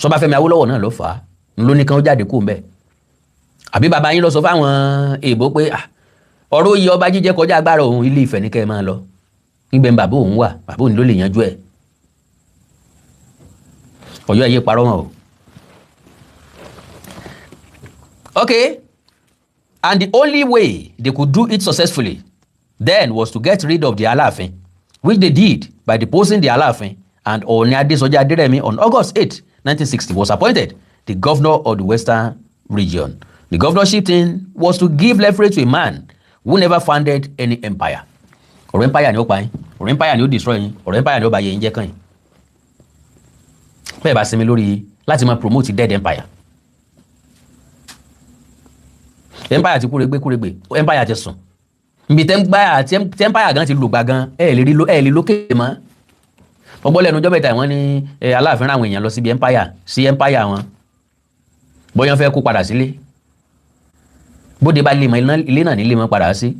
Ọbáfẹ́mi Awólọ́wọ̀ náà ló fà á ló ní kán jáde kúrò ńbẹ̀. Àbí bàbá yín lọ sọ fáwọn èèbó pé ọ̀rọ̀ oyè ọba jíjẹ kọjá agbára òun, Ilé-Ifẹ̀ ní kẹ́ ẹ máa lọ. Nígbẹ̀ ń bàbá òun wà, bàbá òun ló lè yanjú ẹ̀. Ọ̀yọ́ ẹ̀yẹ parọ́ wọn o. Okay, and the only way they could do it successfully then was to get rid of the Aláàfin, which they did by deposing the Aláàfin, and Ọọ̀ni Adéṣọjí Adérẹ̀mí on August 8, 1960 was appointed the governor of the western region. The governorship thing was to give leverage to a man who never founded any empire. Ọ̀rọ̀ empire ni ó pa yín, ọ̀rọ̀ empire ni ó destroy yín, ọ̀rọ̀ empire ni ó bà yé yín jẹ́ kàn yín. Bẹ́ẹ̀ bá sinmi lórí láti máa promote dead empire. Empire ti kúregbé, empire ti sùn. Ibi empire gan ti lùgbà gan, ẹ lè lókè mọ́. Ọgbọ́n lẹ́nu ọjọ́ mẹ́ta wọ́n ní Aláàfin àwọn èèyàn lọ síbi empire wọn. Bóyá fẹ́ kó padà sílé. Bóde bá lè mọ ilé náà nílé mọ́ padà sí.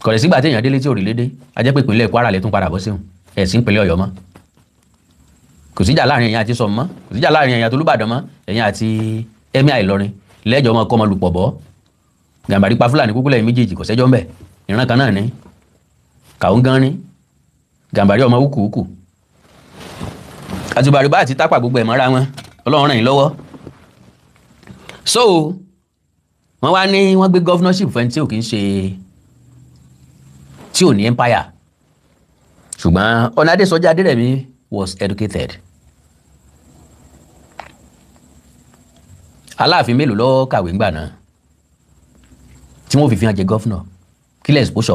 Kọ̀rẹ̀ sígbà tí èèyàn délé tí ò rí lédè, a jẹ́ pé ìpínlẹ̀ Kwara lè tún padà bọ́ síhùn. Ẹ̀sìn ìpínlẹ̀ Ọ̀yọ́ mọ́. Kò síjà láàrin ẹ̀yin àti Ṣọ̀ún mọ́, kò síjà láàrin ẹ̀yin àti Olúbàdàn mọ́, ẹ̀yin àti Emir Ìlọrin lẹ́jọ́ ọmọ kọ́ ọmọ lùpọ̀ bọ́. Gàmbàrí pa Fúlàní kúkú lẹ́yìn méjèèjì kò sẹ́jọ́ ń bẹ̀. Ìran kan náà ní. Kàún gan ní. Gàmbàrí ọmọ húkúhúkú. Àtùbàrí bá àti tápà gbogbo ẹ̀mọ́ra wọn, Ọlọ́run ràn yín lọ́wọ́. So wọ́n wá ní wọ́n gbé governorship fún ẹni tí ò kí ń ṣe tí ò ní empire. Ṣùgbọ́n Ọọ̀ni Adéṣọjí Adérẹ̀mí was educated. Aláàfin mélòó ló kàwé ńgbà náà? tí wọ́n fi hàn jẹ gọ́fúnà kí lẹ̀ exposure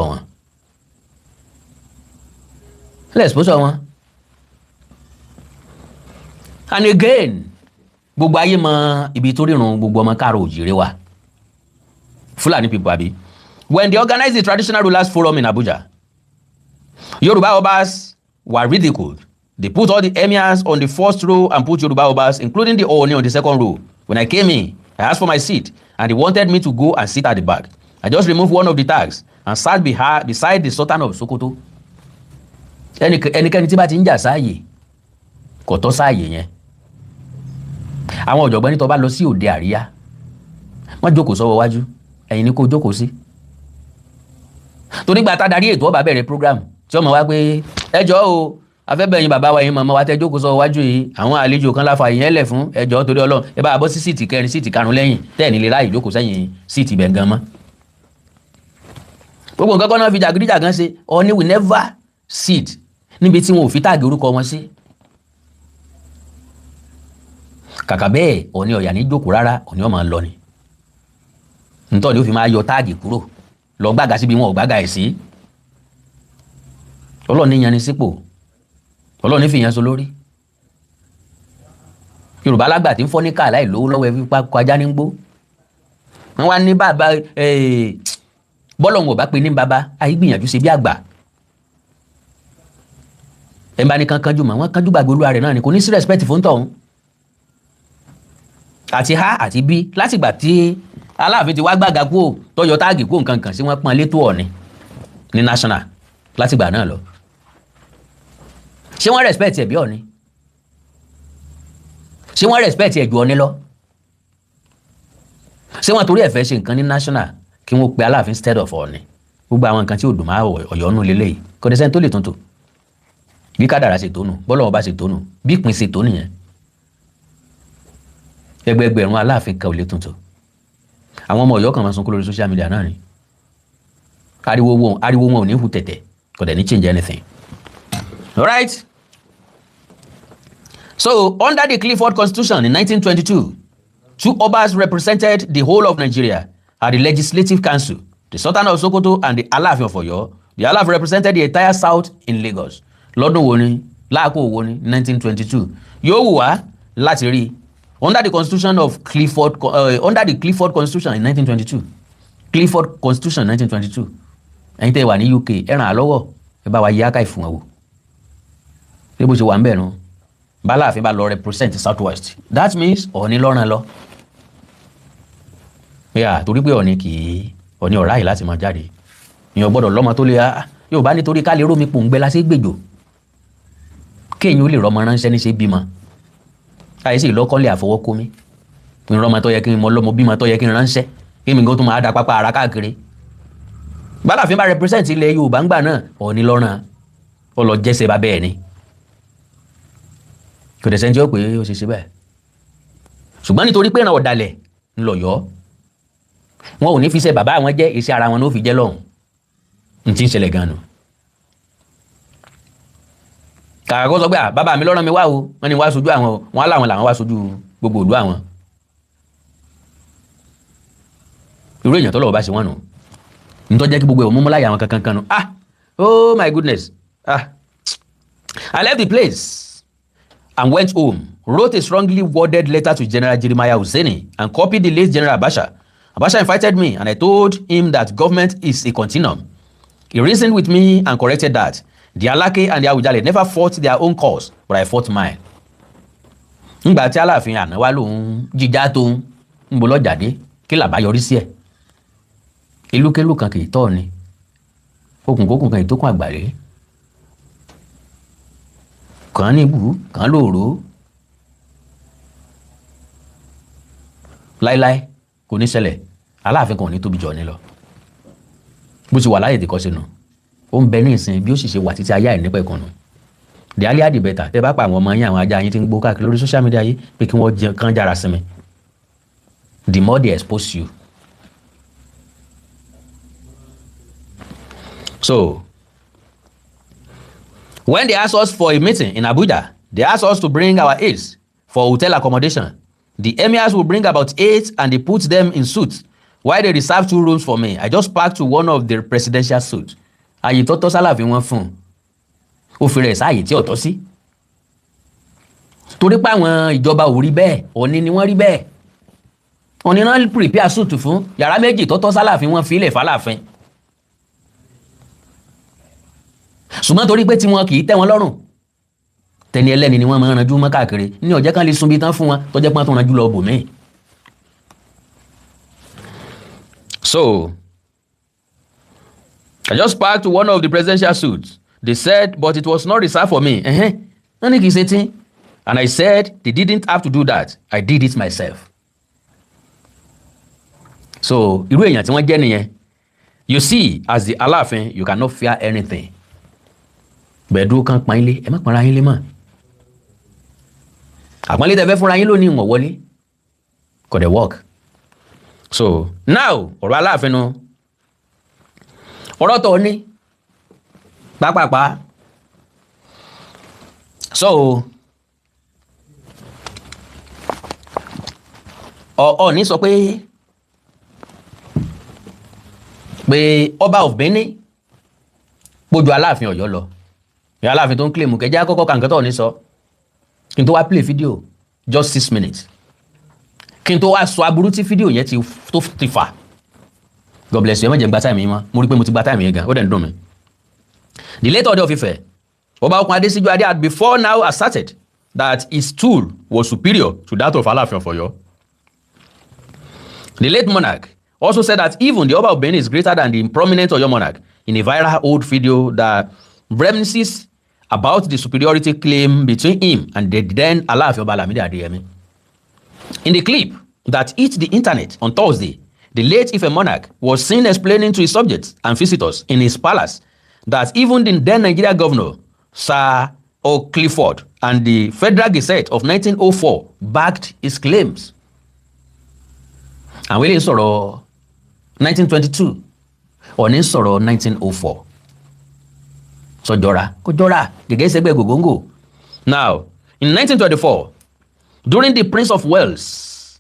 wọn and again gbogbo ayé mọ ibi tó rírun gbogbo ọmọ káàrọ̀ òjìrè wa Fulani people abi. When they organized the Traditional Rulers Forum in Abuja, Yoruba Obas were ridiculed. They put all the emirs on the first row and put Yoruba Obas, including the Oni, on the second row. When I came in, I asked for my seat, and they wanted me to go and sit at the back. I just removed one of the tags and sat beside the Sultan of Sokoto. Ẹnikẹ́ni tí bá ti ń jà sáàyè kò tọ́ sáàyè yẹn. Àwọn ọ̀jọ̀gbọ́n ní tó bá lọ sí òde àríyá, wọ́n jókòó sọ́wọ́ wájú, ẹ̀yin ni kó jókòó sí. Torí gbà tá darí ètò ọba bẹ̀rẹ̀ program tí ọmọ wa pé ẹjọ́ o afẹ́bẹ̀yìn bàbá wa yín màmá wa tẹ́ jókòó sọ́wọ́ wájú yìí, àwọn àlejò kan láfa ìyẹn lẹ̀ fún ẹjọ́ torí Ọlọ́run ẹ bá bọ́ sí síìtì kẹrin síìtì karùn lẹ́yìn tẹ́ẹ̀ nílé láì jókòó sẹ́yìn síìtì bẹ̀ gan mọ́. Gbogbo nǹkan kan náà fi jàgídíjàgan ṣe Ọọ̀ni will never sit níbi tí wọn ò fi táàgì orúkọ wọn sí. Kàkà bẹ́ẹ̀ Ọọ̀ni ọ̀yà ní jókòó rárá Ọọ̀ni ọmọ lọ ni. Ntọ́ ni ó fi máa yọ táàgì kúrò lọ gbága síbi wọn ò gbága ẹ̀ sí. Ọlọ́run ní yan ni sípò, Ọlọ́run ní fi yan so lórí. Yorùbá lágbà tí ń fọ́ ní káà láì lówó lọ́wọ́ ẹbí pákó ajá ní gbó. Wọ́n wá ní bàbá bọ́lọ̀ wọn ò bá pe ní bàbá ayé gbìyànjú ṣe bí àgbà. Ẹ bá ní kankanjú mọ̀ wọ́n kanjú gbàgbé olúwa rẹ̀ náà ni kò ní sí respect fún tọ̀hún. Àti ha àti bí látìgbà tí Aláàfin ti wá gbàgà kúò tọyọ táàgì kúò nǹkan kan sí wọ́n pọ́n létò Ọọ̀ni ní national látìgbà náà lọ. Ṣé wọ́n respect ẹ̀ bí Ọọ̀ni? Ṣé wọ́n respect ẹ̀ ju Ọọ̀ni lọ? Ṣé wọ́n torí ẹ̀ fẹ́ ṣe nǹkan ní national kí wọ́n pe Aláàfin instead of Ọọ̀ni? Gbogbo àwọn nǹkan tí ò dùn máa Ọ̀yọ́ nù lélẹ́yìí kò dẹ̀ sẹ́ni tó lè tuntun. Bí kádàrá ṣe tónù bọ́lọ̀ ọba ṣe tónù bí ìpín ṣe tó nìyẹn. Ẹgbẹgbẹ̀rún Aláàfin kan ò lè tuntun. Àwọn ọmọ Ọ̀yọ́ kan máa sunkún lórí social media náà ni. Ariwo wọn ò ní hu tẹ̀tẹ̀ kò dẹ̀ ní change anything. All right. So under the Clifford Constitution in 1922, two Obas represented the whole of Nigeria at the Legislative Council, the Sultan of Sokoto and the Aláfiyà of Ọ̀yọ́. The Aláfiyà represented the entire South in Lagos. Lọ́dún wo ni láàkó wo ni 1922. Yóò wù wá láti rí under the Constitution of Clifford under the Clifford Constitution in 1922. Clifford Constitution 1922. Ẹ̀yin tẹ́ wà ní UK ẹ ràn á lọ́wọ́ ẹ bá wa yí áká ìfún wọn wò. Ṣé bó ṣe wà ń bẹ̀ nu? Báláàfin bá lọ represent South West. That means Ọọ̀ni lọ́ràn lọ. Yà torí pé Ọọ̀ni Ọọ̀ni ọ̀rá yìí láti máa jáde. Èèyàn gbọ́dọ̀ lọ́mọ tó lè yóò bá nítorí ká lè rómi pòǹgbẹ la ṣe gbèjò. Kéèyàn ó lè rọmọ ránṣẹ́ ní ṣe bímọ. Àìsí ìlọ́kọ́lé àfọwọ́kómi. Ìrọmọ tó yẹ kí n mọ lọ́mọ bímọ tó yẹ kí n ránṣẹ́. Kí mi gan tó máa da pápá ara káàkiri. Báláàfin bá represent ilẹ̀ Yorùbá ń gbà náà Ọọ̀ni lọ́ràn. Ó lọ jẹ́sẹ̀ bá bẹ́ẹ̀ ni. Kò dẹ̀ sẹ́ni tí ó pé ó ṣe bẹ́ẹ̀. Ṣùgbọ́n nítorí pé ìran ọ̀dàlẹ̀ ńlọ̀yọ́. Wọn ò ní fi ṣe bàbá àwọn jẹ́ iṣẹ́ ara wọn ló fi jẹ́ lọ́hùn. N ti ń ṣẹlẹ̀ gan-an. Kàkà kó sọ pé bàbá mi lọ́ràn mi wá o wọ́n ní wá sojú àwọn wọn láwọn làwọn wá sojú gbogbo ìlú àwọn. Irú èèyàn tó lọ́wọ́ bá ṣe wọ́n nù. Nítorí jẹ́ kí gbogbo ẹ̀ mú láyà àwọn kankan nù. Oh my goodness. I left the place and went home, wrote a strongly worded letter to General Jeremiah Hussaini and copied the late General Abacha. Abacha invited me and I told him that government is a continuum. He reasoned with me and corrected that the Alake and the Awujale never fought their own cause, but I fought mine. Nígbà tí Aláàfin àná wá lóhun jíjá tó ń bọ́ lọ́jàdé kí làbá yọrí sí ẹ̀. Ìlúkélú kan kì í tọ́ ni. Okùnkókùn kan ìtókùn àgbàre. Kàn ní ibù, kàn lóòró. Láíláí kò ní ṣẹlẹ̀, Aláàfin kan ò ní tóbi jọ ní lọ. Bó ti wà láyé tí kọ́ sínú. Ó ń bẹ ní ìsìn bí ó sì ṣe wà títí ayé àìnípẹ̀ kan nù. The earlier the better. Tẹ́ bá pa àwọn ọmọ yín àwọn ajá yín tí ń gbó káàkiri lórí social media yìí pé kí wọ́n kàn jára sinmi. The more they expose you. So, when they asked us for a meeting in Abuja, they asked us to bring our aides for hotel accommodation. The emirs will bring about 8 and they put them in suits Why they reserve 2 rooms for me? I just packed to one of the presidential suites. Àyè tó tọ́ sálàfin wọn fún un. Ó fi rẹ̀ sáàyè tí ò tọ́ sí. Torí pé àwọn ìjọba ò rí bẹ́ẹ̀, Ọọ̀ni ni wọ́n rí bẹ́ẹ̀. Ọọ̀ni náà prepare suit fún yàrá méjì tó tọ́ sálàfin wọn fi ilẹ̀ fálàfin. Ṣùgbọ́n torí pé tí wọn kì í tẹ́ wọn lọ́rùn. Tẹni ẹlẹ́ni ni wọ́n máa ń ranjú mọ́ káàkiri. Ní ọ̀jẹ́ kan lè sunbi tán fún wọn tó jẹ́ pọ́n tó ranjú lọ bòmíì. So, I just packed to one of the presidential suites. They said, but it was not reserved for me. And I said, they didn't have to do that. I did it myself. So, irú èèyàn tí wọ́n jẹ́ nìyẹn. You see, as the Aláàfin, you cannot fear anything. Bẹ̀ẹ̀dúró kan pa ilé, ẹ má pọnra yín lé mọ́. Àpọ́nlé tẹ́ fẹ́ fúnra yín lónìí wọ̀n wọlé. Kò dẹ̀ work. So, now, ọ̀rọ̀ Aláàfin nu. Ọ̀rọ̀ tó ní. Pápápá. So, Ọọ̀ni sọ pé Ọba of Benin gbójú Aláàfin Ọ̀yọ́ lọ. Ìyá Aláàfin tó ń claim kẹjá kọ́kọ́ kàǹkẹ́ tó ní sọ. Kí n tó wá play video just 6 minutes. Kí n tó wá sọ aburú tí fídíò yẹn ti fà. God bless you, ẹ má jẹ́ gba time yín mọ́. Mo rí pé mo ti gba time yín gan, ó dẹ̀ ń dùn mí. The late Ọọ̀ni of Ife, Ọba Okun Adesiju Ade had before now asserted that his tool was superior to that of Aláàfin of Ọ̀yọ́. The late monarch also said that even the Oba of Benin is greater than the prominent Ọ̀yọ́ monarch in a viral old video that reminisces about the superiority claim between him and the then Aláàfin Ọba Lamidi Adeyemi. In the clip that hit the internet on Thursday, the late Ife monarch was seen explaining to his subjects and visitors in his palace that even the then Nigeria governor, Sir O. Clifford, and the Federal Gazette of 1904 backed his claims. Àwọn eléyìí sọ̀rọ̀ 1922, Ọọ̀ni sọ̀rọ̀ 1904. So jọra, kò jọra, gẹ́gẹ́ sẹ́gbẹ́ gògóńgò. Now, in 1924, during the Prince of Wales,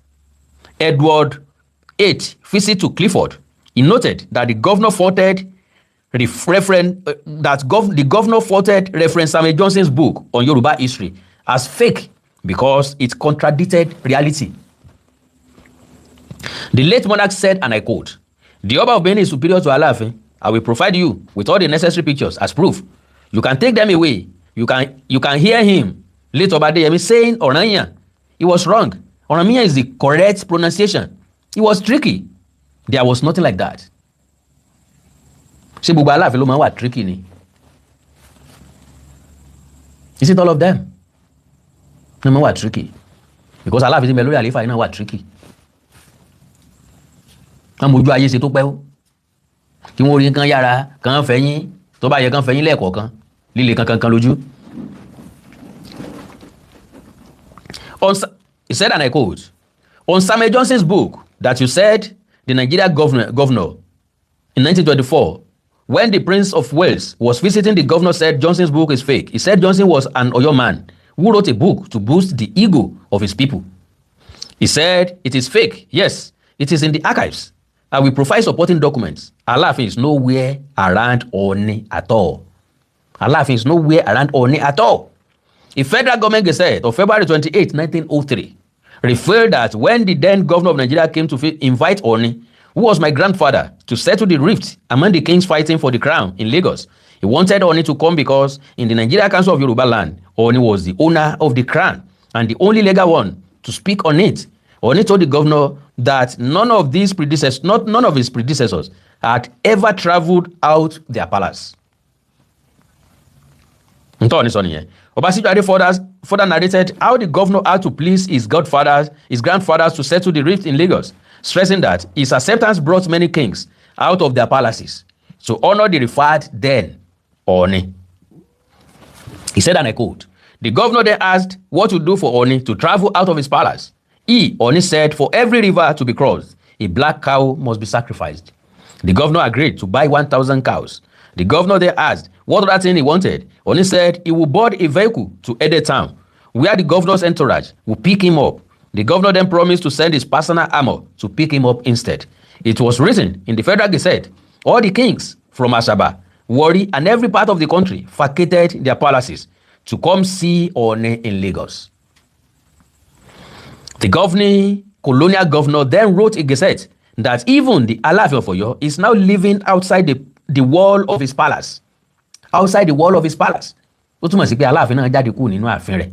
Edward VIII visit to Clifford, he noted that the governor faulted Reverend Samuel Johnson's book on Yoruba history as fake because it contradicted reality. The late monarch said, and I quote, "The Oba of Benin is superior to Aláàfin. I will provide you with all the necessary pictures as proof. You can take them away. You can hear him, late Oba Adeyemi, saying Ọ̀rànyàn. He was wrong. Ọ̀rànyàn is the correct pronunciation. It was tricky. There was nothing like that." Ṣé gbogbo Aláàfin ló máa wà tricky ni? Is it all of them? No máa wà tricky. Because Aláàfin ti bẹ lórí àlééfà yìí náà wà tricky. Wọ́n mojú ayé ṣe tó pẹ́ ó. Kí wọ́n rí kan yára, kan fẹ̀yìn, tó bá yẹ kan fẹ̀yìn lẹ́ẹ̀kọ̀ọ̀kan, líle kankan lójú. He said, and I quote, "On Samuel Johnson's book that you said the Nigeria governor in 1924, when the Prince of Wales was visiting, the governor said Johnson's book is fake. He said Johnson was an Ọ̀yọ́ man who wrote a book to boost the ego of his people. He said it is fake. Yes, it is in the archives. I will provide supporting documents. Aláàfin is nowhere around Ọọ̀ni at all. Aláàfin is nowhere around Ọọ̀ni at all." A federal government gazette of February 28, 1903 referred that when the then governor of Nigeria came to invite Ọọ̀ni, who was my grandfather, to settle the rift among the kings fighting for the crown in Lagos, he wanted Ọọ̀ni to come because in the Nigeria Council of Yoruba Land, Ọọ̀ni was the owner of the crown and the only legal one to speak on it. Ọọ̀ni told the governor that none of his predecessors had ever traveled out their palace. Obasiju Ade further narrated how the governor had to please his grandfathers to settle the rift in Lagos, stressing that his acceptance brought many kings out of their palaces to honor the referred then Ọọ̀ni. He said, and I quote, "The governor then asked what to do for Ọọ̀ni to travel out of his palace. He, Ọọ̀ni, said for every river to be crossed, a black cow must be sacrificed. The governor agreed to buy 1,000 cows. The governor then asked what other thing he wanted. Ọọ̀ni said he would board a vehicle to Ede town, where the governor's entourage would pick him up. The governor then promised to send his personal armor to pick him up instead. It was written in the Federal Gazette. All the kings from Asaba, Warri, and every part of the country vacated their palaces to come see Ooni in Lagos. The colonial governor then wrote a gazette that even the Aláàfin of Ọ̀yọ́ is now living outside the wall of his palace. Outside the wall of his palace. Ó túmọ̀ sí pé Aláàfin náà jáde kúrò nínú ààfin rẹ̀.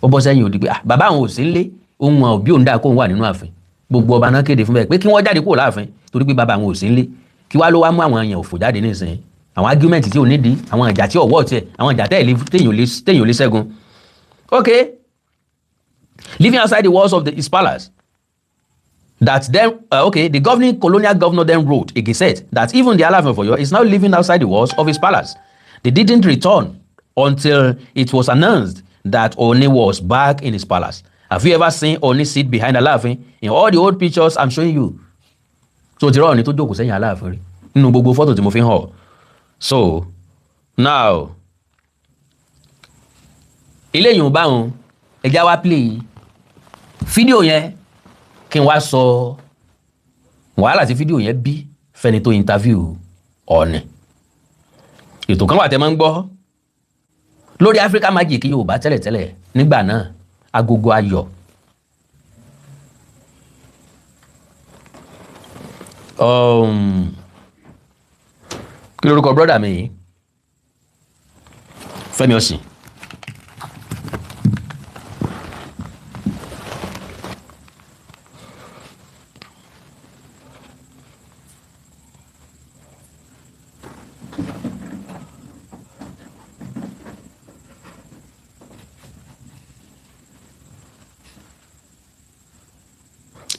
Ó bọ́ sẹ́yìn òdì pé bàbá àwọn ò sí nílé, ohun òbí òun dáa kóun wà nínú ààfin. Gbogbo ọba náà kéde fún bẹ́ẹ̀ pé kí wọ́n jáde kúrò láàfin torí pé bàbá àwọn ò sí nílé. Kí wá ló wá mú àwọn èèyàn òfò jáde nísìnyí. Àwọn argument tí ò nídìí, àwọn ìjà tí ọ̀wọ́ tiẹ̀, àwọn ìjà téèyàn lè ṣẹ́gun. Okay. Living outside the walls of his palace. That then, the governing colonial governor then wrote a gazette that even the Aláàfin of Ọ̀yọ́ is now living outside the walls of his palace. They didn't return until it was announced that Ooni was back in his palace. Have you ever seen Ooni sit behind Aláàfin? In all the old pictures I'm showing you. So ti rọ Ooni tó jókòó sẹ́yìn Aláàfin rí nínú gbogbo fọ́tò tí mo fi ń hàn. So now eléyìí ò bá wọn ẹja wá play fídíò yẹn kí n wá sọ wàhálà tí fídíò yẹn bí fẹ́ni tó interview Ọọ̀ni. Ètò kan wà tẹ́ máa ń gbọ́ lórí Africa Magic Yorùbá tẹ́lẹ̀tẹ́lẹ̀ nígbà náà Agogo Ayọ̀. Kí lórúkọ brọ́dà mi yìí? Fẹ́mi Ọ̀sìn.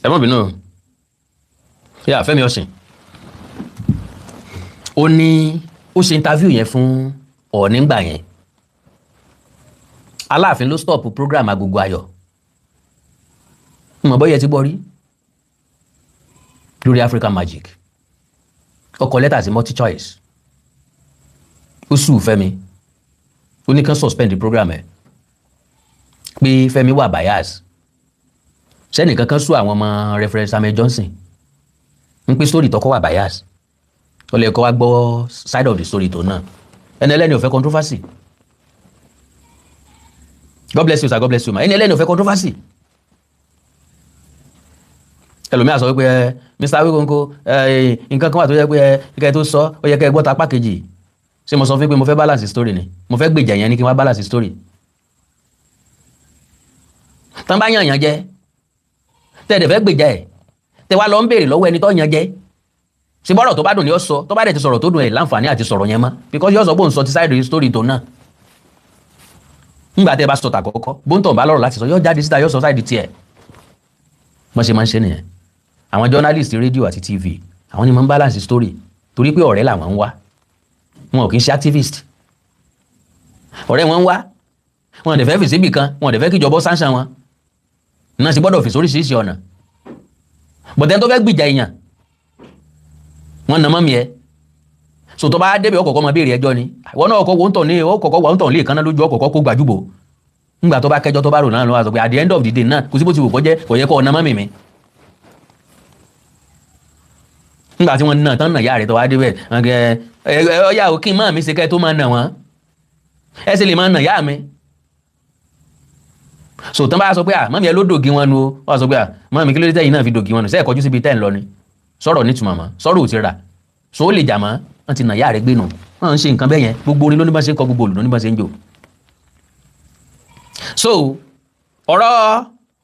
Ẹ má bínú yà Fẹ́mi Ọ̀sìn ó ní ó ṣe interview yẹn fún Ọọ̀ni nígbà yẹn. Aláàfin ló stop program Agogo Ayọ̀. Mọ̀ bọ́yẹ ti gbọ́ rí lórí Africa Magic. Ó kọ lẹ́tà sí multi choice. Ó sùn Fẹ́mi. Ó ní kán suspend the program ẹ̀ pé Fẹ́mi wà bias. Sẹ́nìkan kan sún àwọn ọmọ Reverend Samuel Johnson ń pín story tọkọ wà bias. Ó lè kọ́ wá gbọ́ side of the story tó náà. Ẹni ẹlẹ́ni ò fẹ́ controversy. God bless you sir, God bless you ma. Ẹni ẹlẹ́ni ò fẹ́ controversy. Ẹlòmíà sọ wípé Mr. Awikonko nǹkan kan wà tó yẹ pé kíkẹ́ tó sọ ó yẹ kẹ́ gbọ́ tapá kejì. Ṣé mo sọ fún pé mo fẹ́ balance story ni? Mo fẹ́ gbèjà yẹn ni kí n wá balance story. Tán bá yàn jẹ́ tẹ́ẹ̀dẹ̀ fẹ́ gbèjà ẹ̀ tẹ́ wá lọ ń béèrè lọ́wọ́ ẹni tó yàn jẹ́. Ṣé bọ́rọ̀ tó bá dùn ni ó sọ tó bá dẹ̀ ti sọ̀rọ̀ tó dùn ẹ̀ láǹfààní àti sọ̀rọ̀ yẹn mọ́ because yóò sọ bóun sọ ti side story tó náà. Nígbà tẹ́ bá sọ tàkọ́kọ́ bóńtọ̀ bá lọ́rọ̀ láti sọ yóò jáde síta yóò sọ side tiẹ̀. Wọ́n ṣe máa ń ṣe nìyẹn. Àwọn journalist rédíò àti TV àwọn ni máa ń balance story torí pé ọ̀rẹ́ làwọn ń wá. Wọn ò kì í ṣe activist. Ọ̀rẹ́ wọn ń wá. Wọn ò dẹ̀ fẹ́ fi síbì kan, wọn ò dẹ̀ fẹ́ kí ìjọba sáńsán wọn. Náà sì gbọ́dọ̀ fi sóríṣiríṣi ọ̀nà. Bọ̀dẹ̀ tó fẹ́ gbìjà èèyàn wọ́n nà mọ́ mi ẹ́. So tó bá débẹ̀ ọkọ̀ọ̀kọ́ máa béèrè ẹjọ́ ni wọ́n náà ọkọ̀ wọ́n tọ̀ ní ọkọ̀ọ̀kọ́ wọ́n tọ̀ lé kaná lójú ọkọ̀ọ̀kọ́ kó gbajúbò. Nígbà tó bá kẹjọ́ tó bá rò náà lọ́wọ́ sọ pé at the end of the day náà kò sí bó ti wò kọjẹ́ kò yẹ kọ́ ọ̀nà mọ́ mi. Nígbà tí wọ́n náà tán nà yá rẹ̀ tó wá débẹ̀ ọ̀yà òkè máa mi ṣe kẹ́ tó máa nà wọ́n ẹ sì lè máa nà yá mi. So tán bá sọ pé mọ́mí ẹ ló dògì wọn nu ó wá sọ pé mọ́mí kí ló dé tẹ́yìn náà fi dògì wọn nù sẹ́ẹ̀ kọjú síbi tẹ́ ń lọ ni sọ̀rọ̀ nítumọ̀ mọ́ sọ̀rọ̀ ò ti rà so ó lè jà mọ́ wọ́n ti nà yá rẹ̀ gbé nù wọ́n ń ṣe nǹkan bẹ́ẹ̀ yẹn gbogbo orin ló ní bá ṣe ń kọ gbogbo olù ló ní bá ṣe ń jò. So ọ̀rọ̀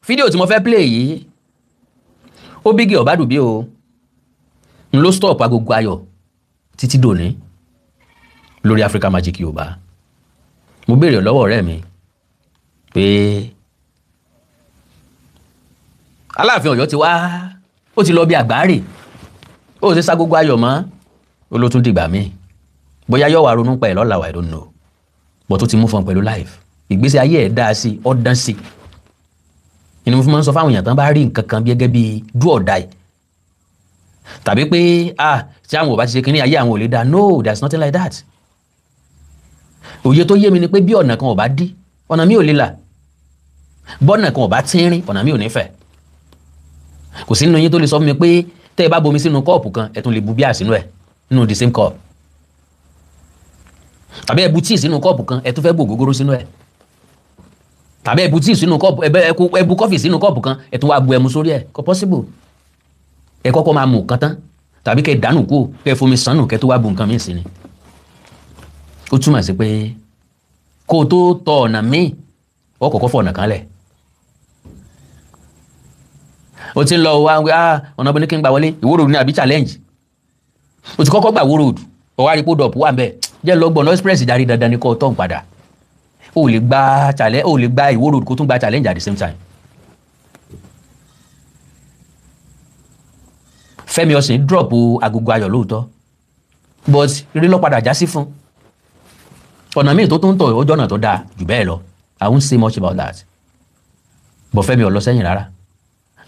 fídíò tí mo fẹ́ play yìí ó bígì ọ̀bádùn bí o n ló stop Agogo Ayọ̀ títí dòní lórí Africa Magic Yorùbá. Mo béèrè lọ́wọ́ ọ̀rẹ́ mi pé Aláàfin Ọ̀yọ́ ti wá ó ti lọ bí àgbáre ó ṣe s'Agogo Ayọ̀ mọ́ ó ló tún dìgbà míì bóyá yóò wá ronú pa ẹ̀ lọ́la I don't know but ó ti mú fún pẹ̀lú life ìgbésí ayé ẹ̀ dáa sí ọ́ dán sí ni mo fi máa ń sọ fáwọn èèyàn tán bá rí nǹkan kan bí gẹ́gẹ́ bí do or die tàbí pé tí àwọn ò bá ti ṣe kínní ayé àwọn ò lè dáa no there's nothing like that. Òye tó yé mi ni pé bí ọ̀nà kan ò bá dí ọ̀nà mi ò lè là bọ́nà kan ò bá tínrín ọ̀nà mi ò ní fẹ̀. Kò sí nínú yín tó lè sọ fún mi pé tẹ́ ẹ bá bomi sínú kọ́ọ̀pù kan ẹ tún lè bu bíà sínú ẹ̀ nínú the same cup tàbí ẹ bu tíì sínú kọ́ọ̀pù kan ẹ tún fẹ́ bu ògógóró sínú ẹ̀ tàbí ẹ bu tíì sínú kọ́ọ̀pù ẹ bu kọ́fì sínú kọ́ọ̀pù kan ẹ tún wá bu ẹmu sórí ẹ̀ kò possible ẹ kọ́kọ́ máa mú nǹkan tán tàbí kẹ́ dànù kú kẹ́ fomi sànù kẹ́ tó wá bu nǹkan míì sí ni ó túmọ̀ sí pé kó o tó tọ ọ̀nà míì ó kọ́kọ́ fọ ọ̀nà kan lẹ̀ o ti ń lọ wá ọ̀nà bí ní kí n gbà wọlé ìwó road ní àbí challenge o ti kọ́kọ́ gbà wó road ọwọ́ àrípò dọ̀pù wà ń bẹ̀ jẹ́ lọ́gbọ̀n express darí dandan ní kọ́ tọ̀ ń padà o lè gba ìwó road kó tún gba challenge at the same time. Fẹ́mi Ọ̀sìn drop agogo ayọ̀ lóòótọ́ but rí lọ́ padà já sí fún ọ̀nà míì tó tún tọ̀ ọjọ́ náà tó dáa jù bẹ́ẹ̀ lọ I won't say much about that but Fẹ́mi ò lọ sẹ́yìn rárá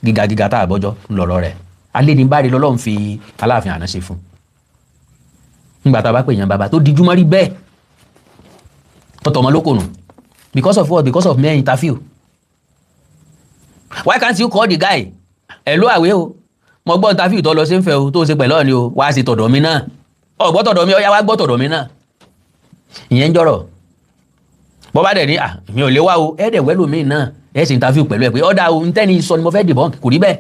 gíga tá a bọ́jọ́ ńlọrọ rẹ̀ alẹ́ ní báyìí lọ́lọ́run fi Aláàfin àná ṣe fún nígbà tá a bá pè yàn bàbá tó dijú mọ́rí bẹ́ẹ̀ tọ̀tọ̀ ọmọ lókònù because of what? Because of mere interview. Why can't you call the guy? Hello àwẹ̀ o mo gbọ́ interview tó lọ sí ń fẹ́ o tó ṣe pẹ̀lú ọ̀ni o wá sí tọ̀dọ̀ mi náà gbọ́ tọ̀dọ̀ mi ó yá wá gbọ́ tọ̀dọ̀ mi náà ìyẹn ń jọ̀rọ̀ bọ́ bá dẹ̀ ní mi ò lè wá o ẹ̀ dẹ̀ wẹ́lò mi náà ẹ̀ sì interview pẹ̀lú ẹ̀ pé ọ̀dà o ń tẹ́ni sọ ni mo fẹ́ debunk kò rí bẹ́ẹ̀.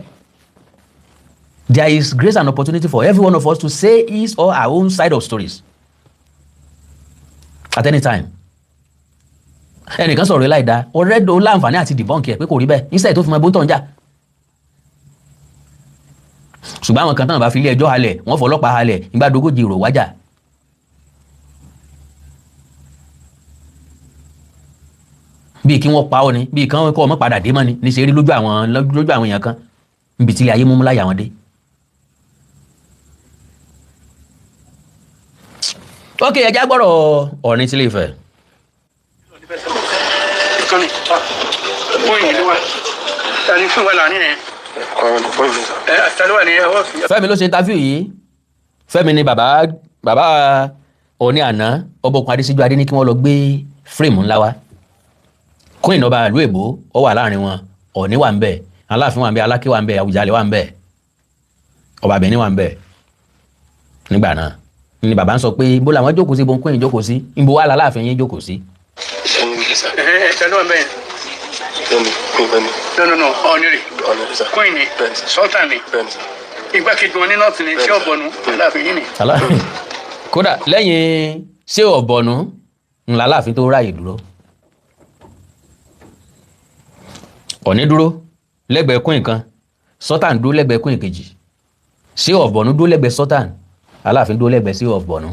There is grace and opportunity for every one of us to say his or our own side of stories at any time. Ẹnìkan sọ̀rọ̀ láì dá ọ̀rẹ́ do láǹfààní àti debunk ẹ̀ pé kò rí bẹ́ẹ̀ instead tó fi mọ bó tọ̀ ń jà. Ṣùgbọ́n àwọn kan tán bá fi ilé ẹjọ́ halẹ̀ wọ́n fọlọ́pàá halẹ̀ ìgbà dógójì ìrò wájà. Bí kí wọ́n pa ọ́ ni bí kán kọ́ ọmọ padà dé mọ́ ni ní ṣe rí lójú àwọn èèyàn kan níbi tí ilé ayé múmú láyà wọn dé. Ok ẹja gbọ́rọ̀ Ọọ̀ni tí Ile-Ife. Ìkànnì fóyìn ló wà tani fún wa lànà yẹn. Àtàlùwà ni ọwọ́ fi. Fẹ́mi ló ṣe interview yìí Fẹ́mi ni bàbá Ọọ̀ni àná Ọbọ̀kun Adésíjú Adé ní kí wọ́n lọ gbé fírémù ńlá wá Queen ọba ìlú Èbó ó wà láàrin wọn Ọọ̀ni wà ń bẹ̀ Aláàfin wà ń bẹ̀ Aláké wà ń bẹ̀ Àwùjalẹ̀ wà ń bẹ̀ ọba Benin wà ń bẹ̀ nígbà náà ni bàbá ń sọ pé bó làwọn jókòó sí bó ń Queen jókòó sí ìbò wà láàfin yín jókòó sí. No. Ọọ̀ni rè Queen ni Sultan ni igbákejì wọn ní nọ́ọ̀tì ni ṣé ọ̀bọ̀nù Aláàfin yìí ni. Kódà lẹ́yìn ṣé ọ̀bọ̀nù ńlá Aláàfin tó ráàyè dúró Ọọ̀ni dúró lẹ́gbẹ̀ẹ́ Queen kan Sultan dúró lẹ́gbẹ̀ẹ́ Queen kejì ṣé ọ̀bọ̀nù dúró lẹ́gbẹ̀ẹ́ Sultan Aláàfin dúró lẹ́gbẹ̀ẹ́ ṣé ọ̀bọ̀nù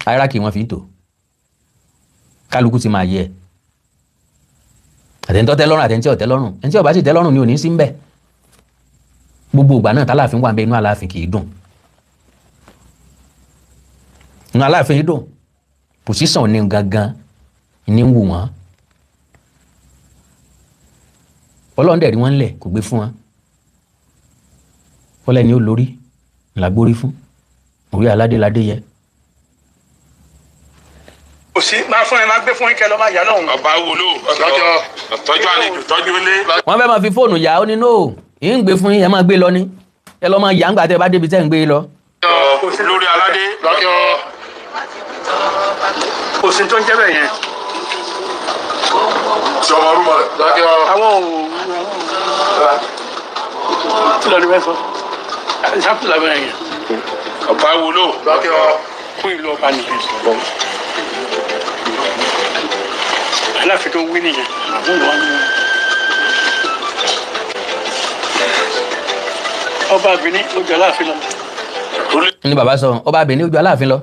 hierarchy wọn fi ń tò kálukú ti máa yẹ àtẹ̀ntọ́ tẹ́ lọ́rùn àtẹ̀ntí ọ̀tẹ́ lọ́rùn ẹni tí ó bá sì tẹ́ lọ́rùn ni ò ní sí ń bẹ̀ gbogbo ìgbà náà tAláàfin wà ń bẹ inú Aláàfin kì í dùn inú Aláàfin yìí dùn pòsíṣàn ní gangan ní wù wọ́n Ọlọ́run dẹ̀ rí wọ́n lẹ̀ kò gbé fún wọn fọlẹ́ ni ó lórí làgbórí fún orí aládéládé yẹ. Kò sí máa fún ẹ máa gbé fún ike lọ máa yà lọ́hùn. Ọba wúlò tọ́jú àlejò tọ́jú ilé. Wọ́n fẹ́ máa fi fóònù yà ó ní nóò yìí ń gbé fún yín ẹ máa gbé lọ ní ẹ lọ́ máa yà ń gbà tẹ́ ẹ bá débi tẹ́ ń gbé lọ. Lórí aládé. Kò sí tó ń jẹ́ bẹ́ẹ̀ yẹn. Tí ọmọ rúmọ rẹ̀. Àwọn tí lọ ní bẹ́ẹ̀ sọ ìsáàpù làbẹ́rẹ̀ yẹn. Ọba wúlò. Fún ìlú ọba nìyẹn. Aláàfin tó wí nìyẹn àwọn ìlú wa nìyẹn. Ọba Benin ó ju Aláàfin lọ. Ní bàbá sọ ọba Benin ó ju Aláàfin lọ.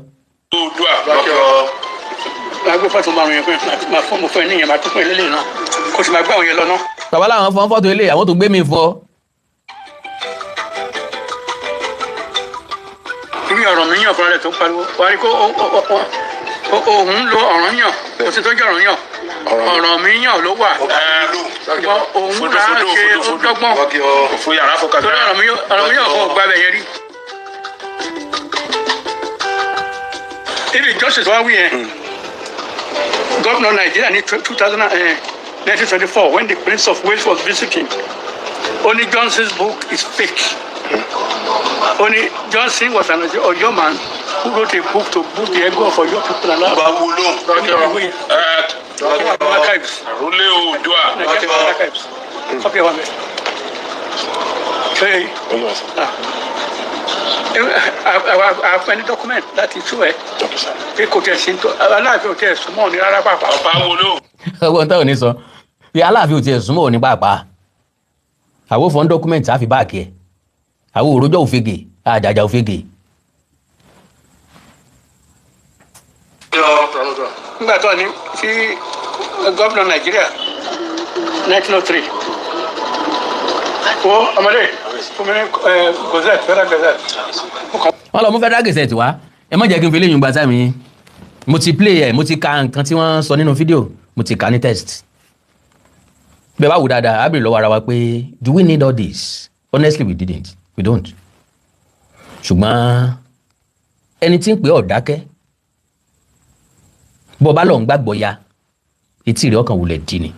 Máa gbé fọ́tò márùn-ún yẹn fún ẹ máa fọ́ mo fún ẹ níyẹn máa tún fún ẹ lélẹ̀ náà kó sì máa gbé àwọn yẹn lọ náà. Bàbá làwọn fọ́n fọ́tò ilé àwọn tó gbé mi fún ọ. Ibi ọ̀rọ̀ mi yàn fúnra rẹ̀ tó pariwo wà á rí kó òun lo ọ̀rọ̀ yàn kò sí tó jẹ́ ọ̀rọ̀ yàn ọ̀rọ̀ mi yàn ló wà òun rà á ṣe ọdọ́gbọ́n torí ọ̀rọ̀ mi yàn fún ọgbà bẹ̀ yẹn rí. Ibi justice wá wí yẹn Governor Nigeria ní 1924 when the Prince of Wales was visiting Only Johnson's book is fake. Only Johnson was an Oyo man who wrote a book to book the ego of Oyo people and archives. Archives. Copy one. Okay. I find a document that is true. Kò tẹ̀ sí tó aláàfin ò tẹ̀ súnmọ́ ní rárá pàápàá. Ọba wo ló? ọgbọ́n táwọn ní sọ pé aláàfin ò tiẹ̀ súnmọ́ òní pàápàá àwọn fọ́n dọ́kúmẹ̀ntì àfi báàkì ẹ̀ àwọn òròjọ́ òfegè àjàjà òfegè. Nígbà tó ní sí gómìnà Nàìjíríà 1903 wo ọmọdé fún mi gazette federal gazette. wọ́n lọ mú federal gazette wá ẹ má jẹ́ kí n fi léyìn gba táìmì yín mo ti play ẹ̀ mo ti ka nǹkan tí wọ́n sọ nínú fídíò mo ti ka ní text bẹ́ẹ̀ bá wù dáadáa á bèrè lọ́wọ́ ara wa pé do we need all this? Honestly we don't ṣùgbọ́n ẹni tí ń pè ọ́ dákẹ́ bọ́ bá lọ ń gbàgbọ́ ya etí rẹ̀ ọkàn wulẹ̀ dì ní.